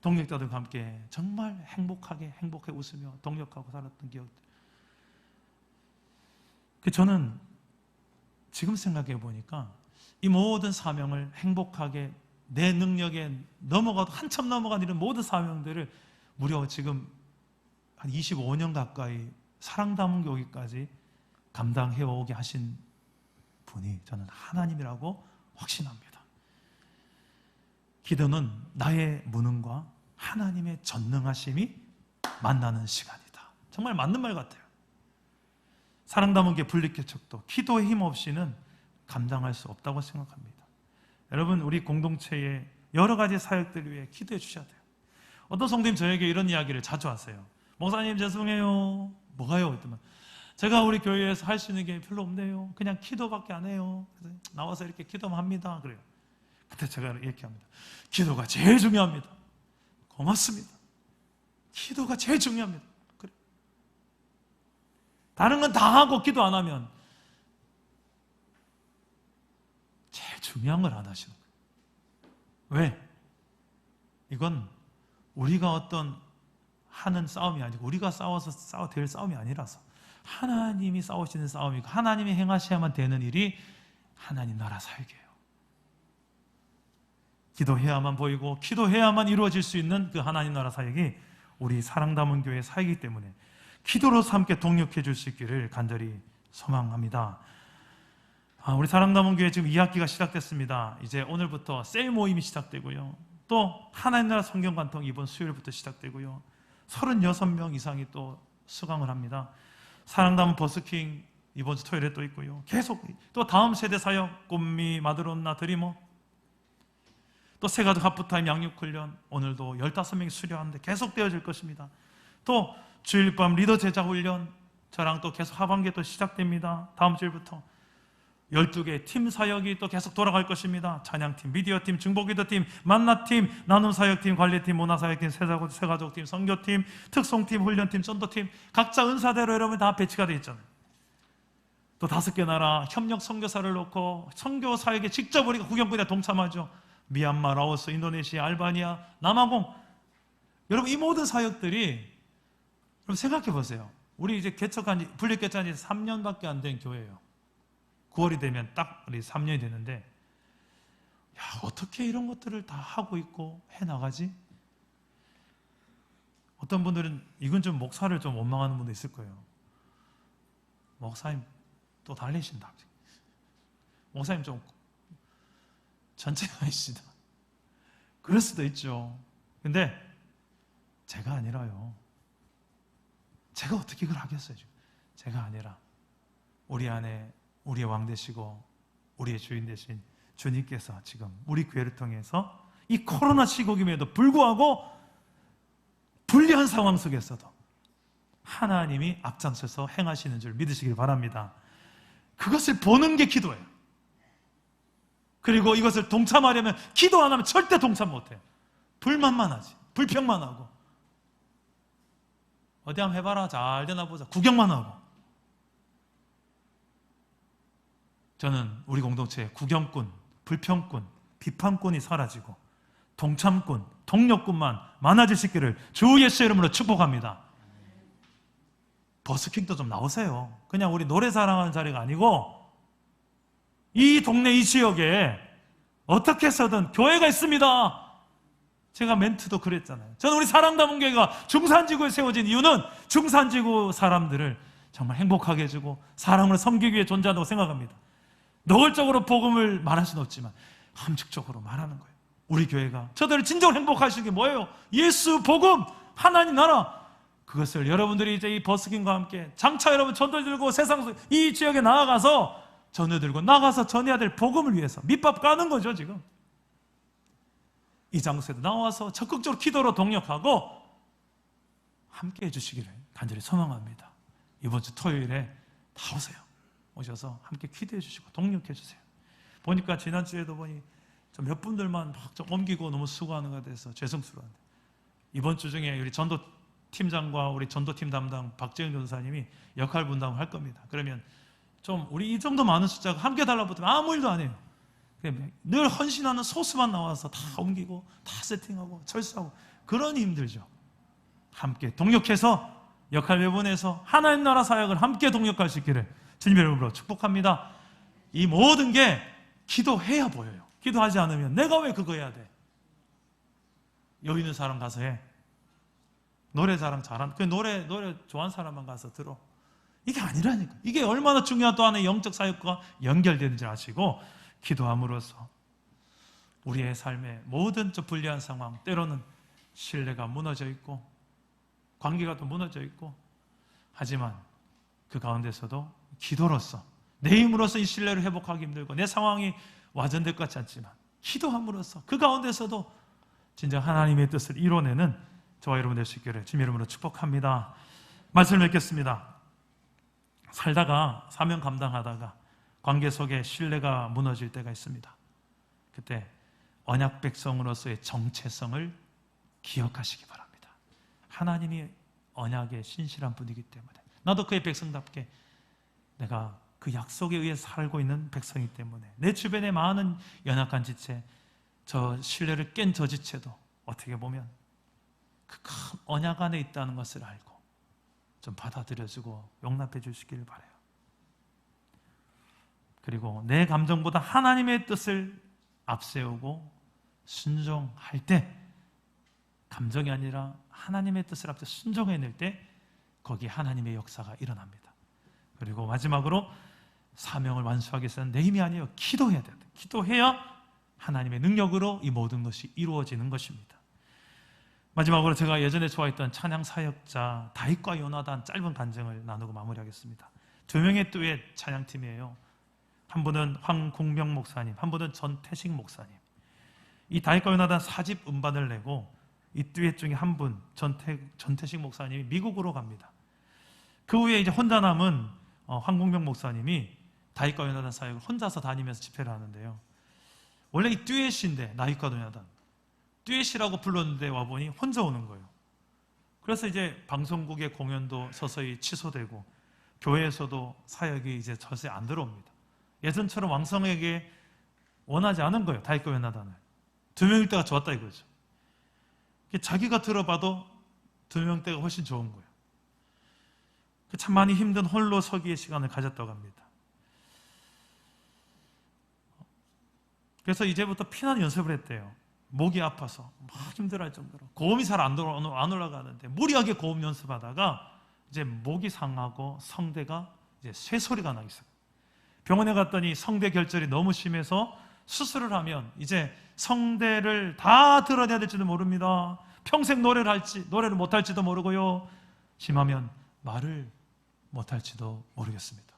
동력자들과 함께 정말 행복하게 웃으며 동력하고 살았던 기억들. 저는 지금 생각해 보니까 이 모든 사명을 행복하게 내 능력에 넘어가도 한참 넘어간 이런 모든 사명들을 무려 지금 한 25년 가까이 사랑 담은 교기까지 감당해 오게 하신 분이 저는 하나님이라고 확신합니다. 기도는 나의 무능과 하나님의 전능하심이 만나는 시간이다. 정말 맞는 말 같아요. 사랑 담은 게 분리개척도 기도의 힘 없이는 감당할 수 없다고 생각합니다. 여러분, 우리 공동체의 여러 가지 사역들을 위해 기도해 주셔야 돼요. 어떤 성도님 저에게 이런 이야기를 자주 하세요. 목사님 죄송해요. 뭐가요? 그랬더니 제가 우리 교회에서 할 수 있는 게 별로 없네요. 그냥 기도밖에 안 해요. 그래서 나와서 이렇게 기도만 합니다. 그래요. 그때 제가 이렇게 합니다. 기도가 제일 중요합니다. 고맙습니다. 기도가 제일 중요합니다. 그래. 다른 건 다 하고 기도 안 하면 제일 중요한 걸 안 하시는 거예요. 왜? 이건 우리가 어떤 하는 싸움이 아니고 우리가 싸워서 될 싸움이 아니라서 하나님이 싸우시는 싸움이고 하나님이 행하셔야만 되는 일이 하나님 나라 사역이에요. 기도해야만 보이고 기도해야만 이루어질 수 있는 그 하나님 나라 사역이 우리 사랑 담은 교회의 사역이기 때문에 기도로서 함께 동력해 줄 수 있기를 간절히 소망합니다. 우리 사랑 담은 교회 지금 2학기가 시작됐습니다. 이제 오늘부터 셀 모임이 시작되고요. 또 하나님 나라 성경 관통 이번 수요일부터 시작되고요. 36명 이상이 또 수강을 합니다. 사랑 담은 버스킹 이번 주 토요일에 또 있고요. 계속 또 다음 세대 사역 꿈미 마드론나 드리머 또 새가족 하프타임 양육훈련 오늘도 15명이 수료하는데 계속 되어질 것입니다. 또 주일밤 리더 제자 훈련 저랑 또 계속 하반기에 또 시작됩니다. 다음 주일부터 12개 팀 사역이 또 계속 돌아갈 것입니다. 찬양팀, 미디어팀, 중보기도팀, 만나팀, 나눔사역팀, 관리팀, 문화사역팀, 새가족팀, 선교팀, 특송팀, 훈련팀, 전도팀 각자 은사대로 여러분 다 배치가 되어 있잖아요. 또 5개 나라 협력 선교사를 놓고 선교 사역에 직접 우리가 구경꾼에 동참하죠. 미얀마, 라오스, 인도네시아, 알바니아, 남아공 여러분 이 모든 사역들이 여러분 생각해 보세요. 우리 이제 분립 개척한 지 3년밖에 안 된 교회예요. 9월이 되면 딱 우리 3년이 되는데 어떻게 이런 것들을 다 하고 있고 해나가지? 어떤 분들은 이건 좀 목사를 좀 원망하는 분도 있을 거예요. 목사님 또 달리신다. 목사님 좀 전체가 있시다. 그럴 수도 있죠. 근데 제가 아니라요. 제가 어떻게 그걸 하겠어요? 제가 아니라 우리 안에 우리의 왕 되시고 우리의 주인 되신 주님께서 지금 우리 교회를 통해서 이 코로나 시국임에도 불구하고 불리한 상황 속에서도 하나님이 앞장서서 행하시는 줄 믿으시길 바랍니다. 그것을 보는 게 기도예요. 그리고 이것을 동참하려면 기도 안 하면 절대 동참 못해요. 불만만 하지. 불평만 하고 어디 한번 해봐라 잘 되나 보자 구경만 하고. 저는 우리 공동체에 구경꾼, 불평꾼, 비판꾼이 사라지고 동참꾼, 동력꾼만 많아질 수 있기를 주 예수의 이름으로 축복합니다. 버스킹도 좀 나오세요. 그냥 우리 노래 자랑하는 자리가 아니고 이 동네 이 지역에 어떻게 해서든 교회가 있습니다. 제가 멘트도 그랬잖아요. 저는 우리 사랑 담은 교회가 중산지구에 세워진 이유는 중산지구 사람들을 정말 행복하게 해주고 사랑으로 섬기기 위해 존재한다고 생각합니다. 노골적으로 복음을 말할 수는 없지만 함축적으로 말하는 거예요. 우리 교회가 저들을 진정으로 행복하시는 게 뭐예요? 예수, 복음, 하나님 나라. 그것을 여러분들이 이제 이 버스킹과 함께 장차 여러분 전도 들고 세상 이 지역에 나아가서 전도 들고 나가서 전해야 될 복음을 위해서 밑밥 까는 거죠. 지금 이 장소에도 나와서 적극적으로 기도로 동력하고 함께 해주시기를 간절히 소망합니다. 이번 주 토요일에 다 오세요. 오셔서 함께 기도해 주시고 동력해 주세요. 보니까 지난주에도 보니 좀 몇 분들만 막 좀 옮기고 너무 수고하는 것 같아서 죄송스러운데 이번 주 중에 우리 전도팀장과 우리 전도팀 담당 박재영 전사님이 역할 분담을 할 겁니다. 그러면 좀 우리 이 정도 많은 숫자가 함께 달라붙으면 아무 일도 안 해요. 늘 헌신하는 소수만 나와서 다 옮기고 다 세팅하고 철수하고 그러니 힘들죠. 함께 동력해서 역할 배분해서 하나님 나라 사역을 함께 동력할 수 있기를 주님의 이름으로 축복합니다. 이 모든 게 기도해야 보여요. 기도하지 않으면 내가 왜 그거 해야 돼? 여기 있는 사람 가서 해. 노래 자랑 잘한 그 노래 좋아하는 사람만 가서 들어. 이게 아니라니까. 이게 얼마나 중요한 또 하나의 영적 사역과 연결되는지 아시고 기도함으로써 우리의 삶의 모든 저 불리한 상황 때로는 신뢰가 무너져 있고 관계가 또 무너져 있고 하지만 그 가운데서도 기도로서 내 힘으로서 이 신뢰를 회복하기 힘들고 내 상황이 와전될 것 같지 않지만 기도함으로써 그 가운데서도 진정 하나님의 뜻을 이뤄내는 저와 여러분 될 수 있기를 주님의 이름으로 축복합니다. 말씀을 맺겠습니다. 살다가 사명 감당하다가 관계 속에 신뢰가 무너질 때가 있습니다. 그때 언약 백성으로서의 정체성을 기억하시기 바랍니다. 하나님이 언약의 신실한 분이기 때문에 나도 그의 백성답게 내가 그 약속에 의해 살고 있는 백성이기 때문에 내 주변에 많은 연약한 지체, 저 신뢰를 깬 저 지체도 어떻게 보면 그 큰 언약 안에 있다는 것을 알고 좀 받아들여주고 용납해 주시기를 바라요. 그리고 내 감정보다 하나님의 뜻을 앞세우고 순종할 때, 감정이 아니라 하나님의 뜻을 앞서 순종해낼 때 거기 하나님의 역사가 일어납니다. 그리고 마지막으로 사명을 완수하기 위해서는 내 힘이 아니에요. 기도해야 돼요. 기도해야 하나님의 능력으로 이 모든 것이 이루어지는 것입니다. 마지막으로 제가 예전에 좋아했던 찬양 사역자 다윗과 요나단 짧은 간증을 나누고 마무리하겠습니다. 두 명의 듀엣 찬양팀이에요. 한 분은 황공명 목사님, 한 분은 전태식 목사님. 이 다윗과 요나단 4집 음반을 내고 이 듀엣 중에 한 분, 전태식 목사님이 미국으로 갑니다. 그 후에 이제 혼자 남은 황공명 목사님이 다윗과 요나단 사역을 혼자서 다니면서 집회를 하는데요. 원래 이 듀엣인데 다윗과 요나단 듀엣이라고 불렀는데 와보니 혼자 오는 거예요. 그래서 이제 방송국의 공연도 서서히 취소되고 교회에서도 사역이 이제 서서히 안 들어옵니다. 예전처럼 왕성하게 원하지 않은 거예요. 다윗과 요나단을. 두 명일 때가 좋았다 이거죠. 자기가 들어봐도 두 명 때가 훨씬 좋은 거예요. 참 많이 힘든 홀로 서기의 시간을 가졌다고 합니다. 그래서 이제부터 피난 연습을 했대요. 목이 아파서 막 힘들어할 정도로 고음이 잘 안 올라가는데 무리하게 고음 연습하다가 이제 목이 상하고 성대가 이제 쇠소리가 나기 시작해요. 병원에 갔더니 성대 결절이 너무 심해서 수술을 하면 이제 성대를 다 드러내야 될지도 모릅니다. 평생 노래를 못할지도 모르고요. 심하면 말을 못할지도 모르겠습니다.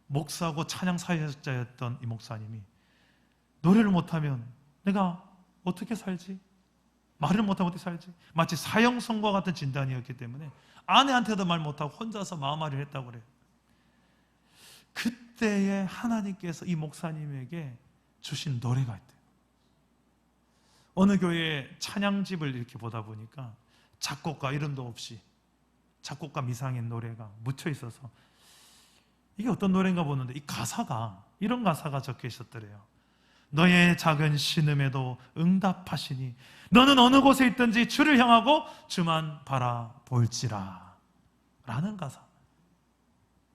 목사고 찬양 사역자였던 이 목사님이 노래를 못하면 내가 어떻게 살지? 말을 못하면 어떻게 살지? 마치 사형선고와 같은 진단이었기 때문에 아내한테도 말 못하고 혼자서 마음앓이를 했다고 그래요. 그때에 하나님께서 이 목사님에게 주신 노래가 있대요. 어느 교회에 찬양집을 이렇게 보다 보니까 작곡가 이름도 없이 작곡가 미상인 노래가 묻혀 있어서 이게 어떤 노래인가 보는데 이 가사가 이런 가사가 적혀 있었더래요. 너의 작은 신음에도 응답하시니 너는 어느 곳에 있든지 주를 향하고 주만 바라볼지라 라는 가사.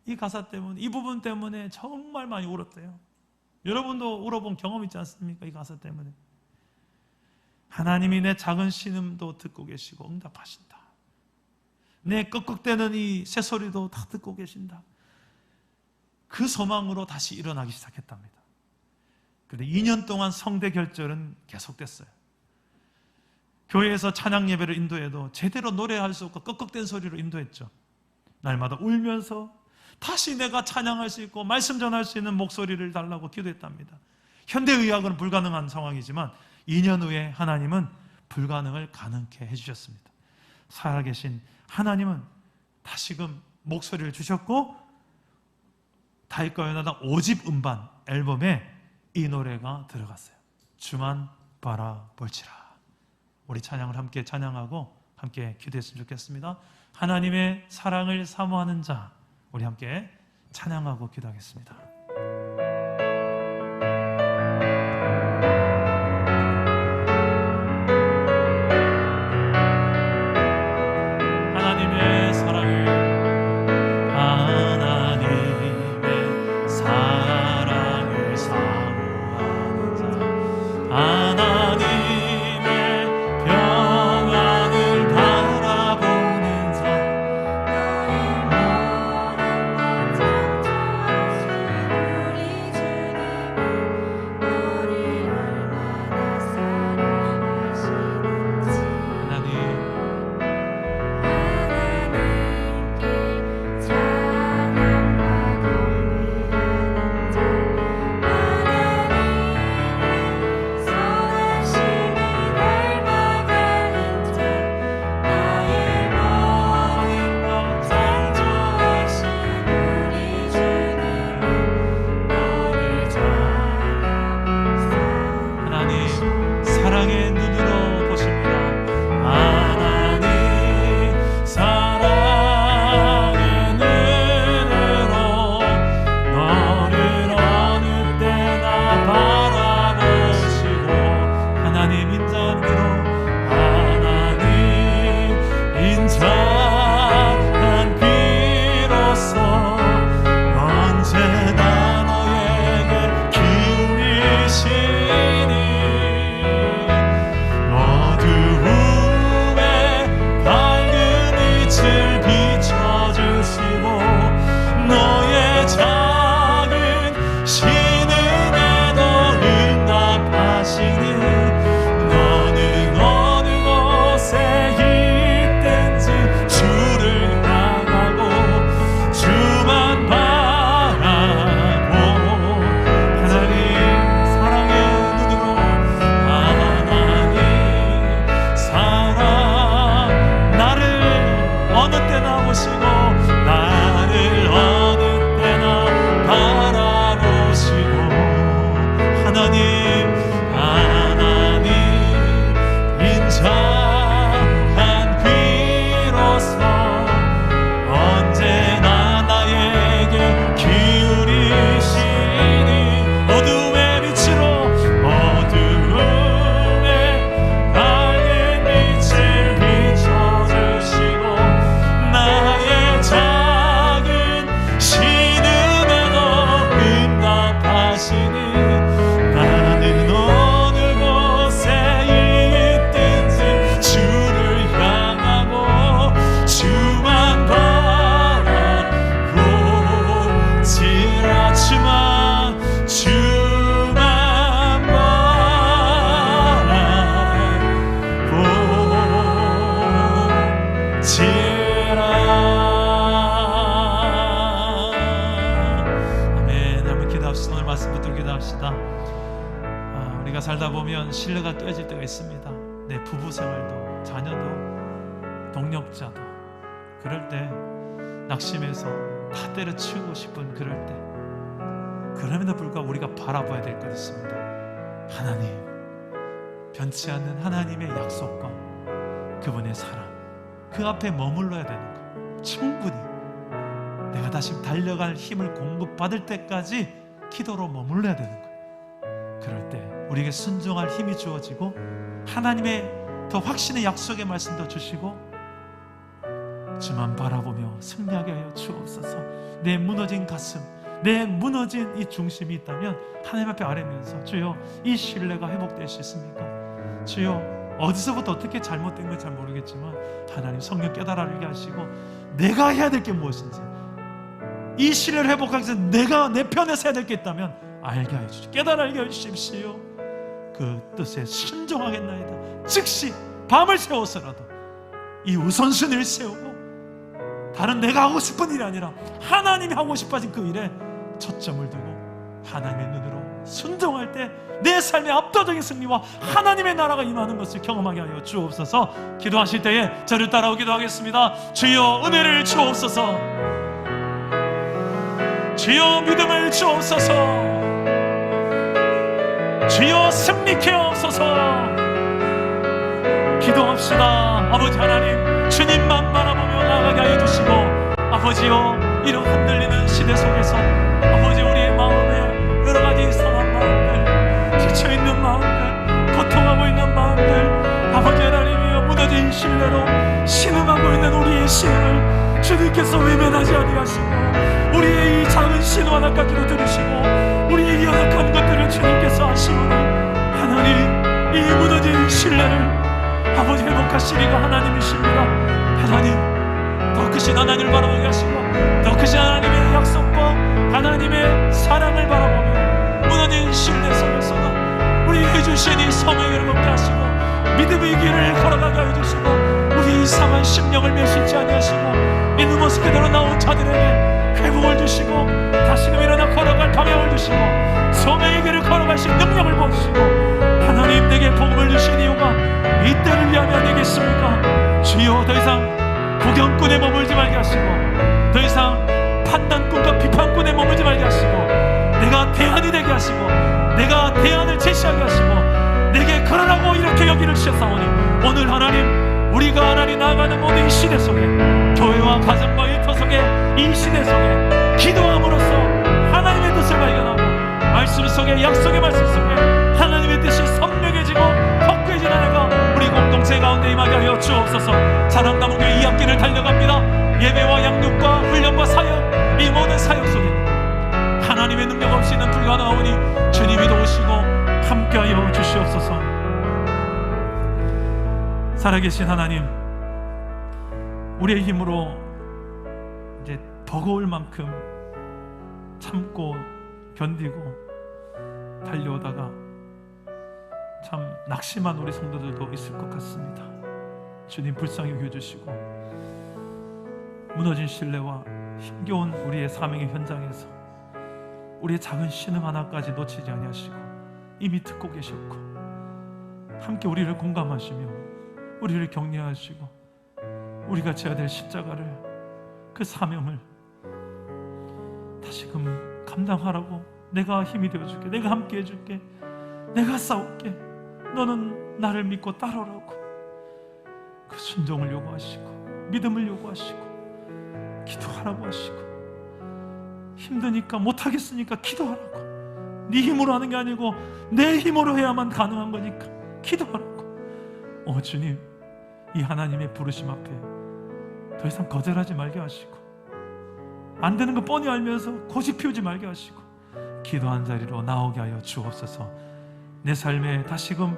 이 가사 때문에, 이 부분 때문에 정말 많이 울었대요. 여러분도 울어본 경험 있지 않습니까? 이 가사 때문에. 하나님이 내 작은 신음도 듣고 계시고 응답하신다. 내 꺽꺽대는 이 새소리도 다 듣고 계신다. 그 소망으로 다시 일어나기 시작했답니다. 그런데 2년 동안 성대 결절은 계속됐어요. 교회에서 찬양 예배를 인도해도 제대로 노래할 수 없고 꺽꺽댄 소리로 인도했죠. 날마다 울면서 다시 내가 찬양할 수 있고 말씀 전할 수 있는 목소리를 달라고 기도했답니다. 현대의학은 불가능한 상황이지만 2년 후에 하나님은 불가능을 가능케 해주셨습니다. 살아계신 하나님은 다시금 목소리를 주셨고 다윗과 요나단 5집 음반 앨범에 이 노래가 들어갔어요. 주만 바라볼지라. 우리 찬양을 함께 찬양하고 함께 기도했으면 좋겠습니다. 하나님의 사랑을 사모하는 자, 우리 함께 찬양하고 기도하겠습니다. 하나님의 사랑을 사모하는 자, 하나님의 평안을 바라보는 자, 바라보시고 나를 어느 때나 바라보시고 하나님 인자한 귀로서 언제나 나에게 기울이시니 어둠의 빛으로 어둠에 밝은 빛을 비춰주시고 나의 작은 신음에도 응답하시니 나는 어느 곳에 있든지 주를 향하고 주만 바라보지라 주만 바라보지라. 아멘. 여러분 기도합시다. 오늘 말씀 붙들고 기도합시다. 우리가 살다 보면 신뢰가 깨질 때가 있습니다. 내 부부 생활도 자녀도 동력자도 그럴 때 낙심해서 다 때려치우고 싶은 그럴 때 그럼에도 불구하고 우리가 바라봐야 될 것 있습니다. 하나님, 변치 않는 하나님의 약속과 그분의 사랑, 그 앞에 머물러야 되는 것. 충분히 내가 다시 달려갈 힘을 공급받을 때까지 기도로 머물러야 되는 것. 그럴 때 우리에게 순종할 힘이 주어지고 하나님의 더 확신의 약속의 말씀도 주시고 주만 바라보며 승리하게 하여 주옵소서. 내 무너진 가슴, 내 무너진 이 중심이 있다면 하나님 앞에 아뢰면서 주여 이 신뢰가 회복될 수 있습니까? 주여 어디서부터 어떻게 잘못된 건 잘 모르겠지만 하나님 성령 깨달아지게 하시고 내가 해야 될 게 무엇인지 이 신뢰를 회복하기 위해서 내가 내 편에서 해야 될 게 있다면 알게 하여 주시오. 깨달아 알게 하여 주십시오. 그 뜻에 순종하겠나이다. 즉시 밤을 새워서라도 이 우선순위를 세우고 다른 내가 하고 싶은 일이 아니라 하나님이 하고 싶어진 그 일에 초점을 두고 하나님의 눈으로 순종할 때 내 삶의 압도적인 승리와 하나님의 나라가 임하는 것을 경험하게 하여 주옵소서. 기도하실 때에 저를 따라오 기도하겠습니다. 주여 은혜를 주옵소서. 주여 믿음을 주옵소서. 주여 승리케 하옵소서. 기도합시다. 아버지 하나님, 주님만 바라보며 나아가게 하여 주시고 아버지여 이런 흔들리는 시대 속에서 아버지 우리의 마음에 여러 가지 상한 마음들, 지쳐있는 마음들, 고통하고 있는 마음들 아버지 하나님이여 무너진 신뢰로 신음하고 있는 우리의 신음을 주님께서 외면하지 아니하시고 우리의 이 작은 신호 하나까지도 들으시고 우리의 이 연약한 것들을 주님께서 아시오니 하나님 이 무너진 신뢰를 아버지 회복하시리가 하나님이십니다. 하나님 더 크신 하나님을 바라보게 하시고 더 크신 하나님의 약속과 하나님의 사랑을 바라보며 무너진 신뢰 속에서도 우리에게 주신 이 성령을 먹게 하시고 믿음의 길을 걸어가게 하여 주시고 우리 이상한 심령을 멸시치 아니하시고 이 누모스 그대로 나온 자들에게 회복을 주시고 다시금 일어나 걸어갈 방향을 주시고 성령의 길을 걸어가실 능력을 부으시고 하나님 내게 복음을 주신 이유가 이 때를 위함이 아니겠습니까? 주여 더 이상 구경꾼에 머물지 말게 하시고 더 이상 판단꾼과 비판꾼에 머물지 말게 하시고 내가 대안이 되게 하시고 내가 대안을 제시하게 하시고 내게 그러라고 이렇게 여기를 주셨사오니 오늘 하나님 우리가 하나님 나아가는 모든 이 시대 속에 교회와 가정과 일터 속에 이 시대 속에 기도함으로써 하나님의 뜻을 발견하고 말씀 속에 약속의 말씀 속에 하나님의 뜻이 선명해지고 확고해진 하나가 우리 공동체 가운데 임하게 하여 주옵소서. 사랑나무교회 2학기를 달려갑니다. 예배와 양육과 훈련과 사역 이 모든 사역 속에 하나님의 능력 없이는 불가능하오니 주님이 도우시고 함께하여 주시옵소서. 살아계신 하나님 우리의 힘으로 이제 버거울 만큼 참고 견디고 달려오다가 참 낙심한 우리 성도들도 있을 것 같습니다. 주님 불쌍히 여겨주시고 무너진 신뢰와 힘겨운 우리의 사명의 현장에서 우리의 작은 신음 하나까지 놓치지 아니하시고 이미 듣고 계셨고 함께 우리를 공감하시며 우리를 격려하시고 우리가 져야 될 십자가를 그 사명을 다시금 감당하라고 내가 힘이 되어줄게, 내가 함께 해줄게, 내가 싸울게, 너는 나를 믿고 따르라고 그 순종을 요구하시고 믿음을 요구하시고 기도하라고 하시고, 힘드니까 못하겠으니까 기도하라고, 네 힘으로 하는 게 아니고 내 힘으로 해야만 가능한 거니까 기도하라고. 주님, 이 하나님의 부르심 앞에 더 이상 거절하지 말게 하시고, 안 되는 거 뻔히 알면서 고집 피우지 말게 하시고, 기도한 자리로 나오게 하여 주옵소서. 내 삶에 다시금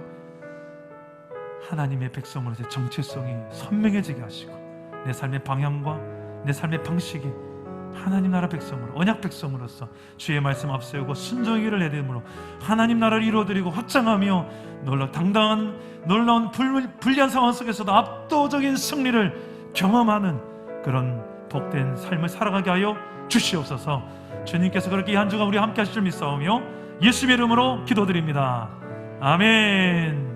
하나님의 백성으로서의 정체성이 선명해지게 하시고, 내 삶의 방향과 내 삶의 방식이 하나님 나라 백성으로, 언약 백성으로서 주의 말씀 앞세우고 순종하기를 내됨으로 하나님 나라를 이루어드리고 확장하며 당당한 놀라운 불리한 상황 속에서도 압도적인 승리를 경험하는 그런 복된 삶을 살아가게 하여 주시옵소서. 주님께서 그렇게 이 한 주간 우리 함께 하실 줄 믿사오며 예수의 이름으로 기도드립니다. 아멘.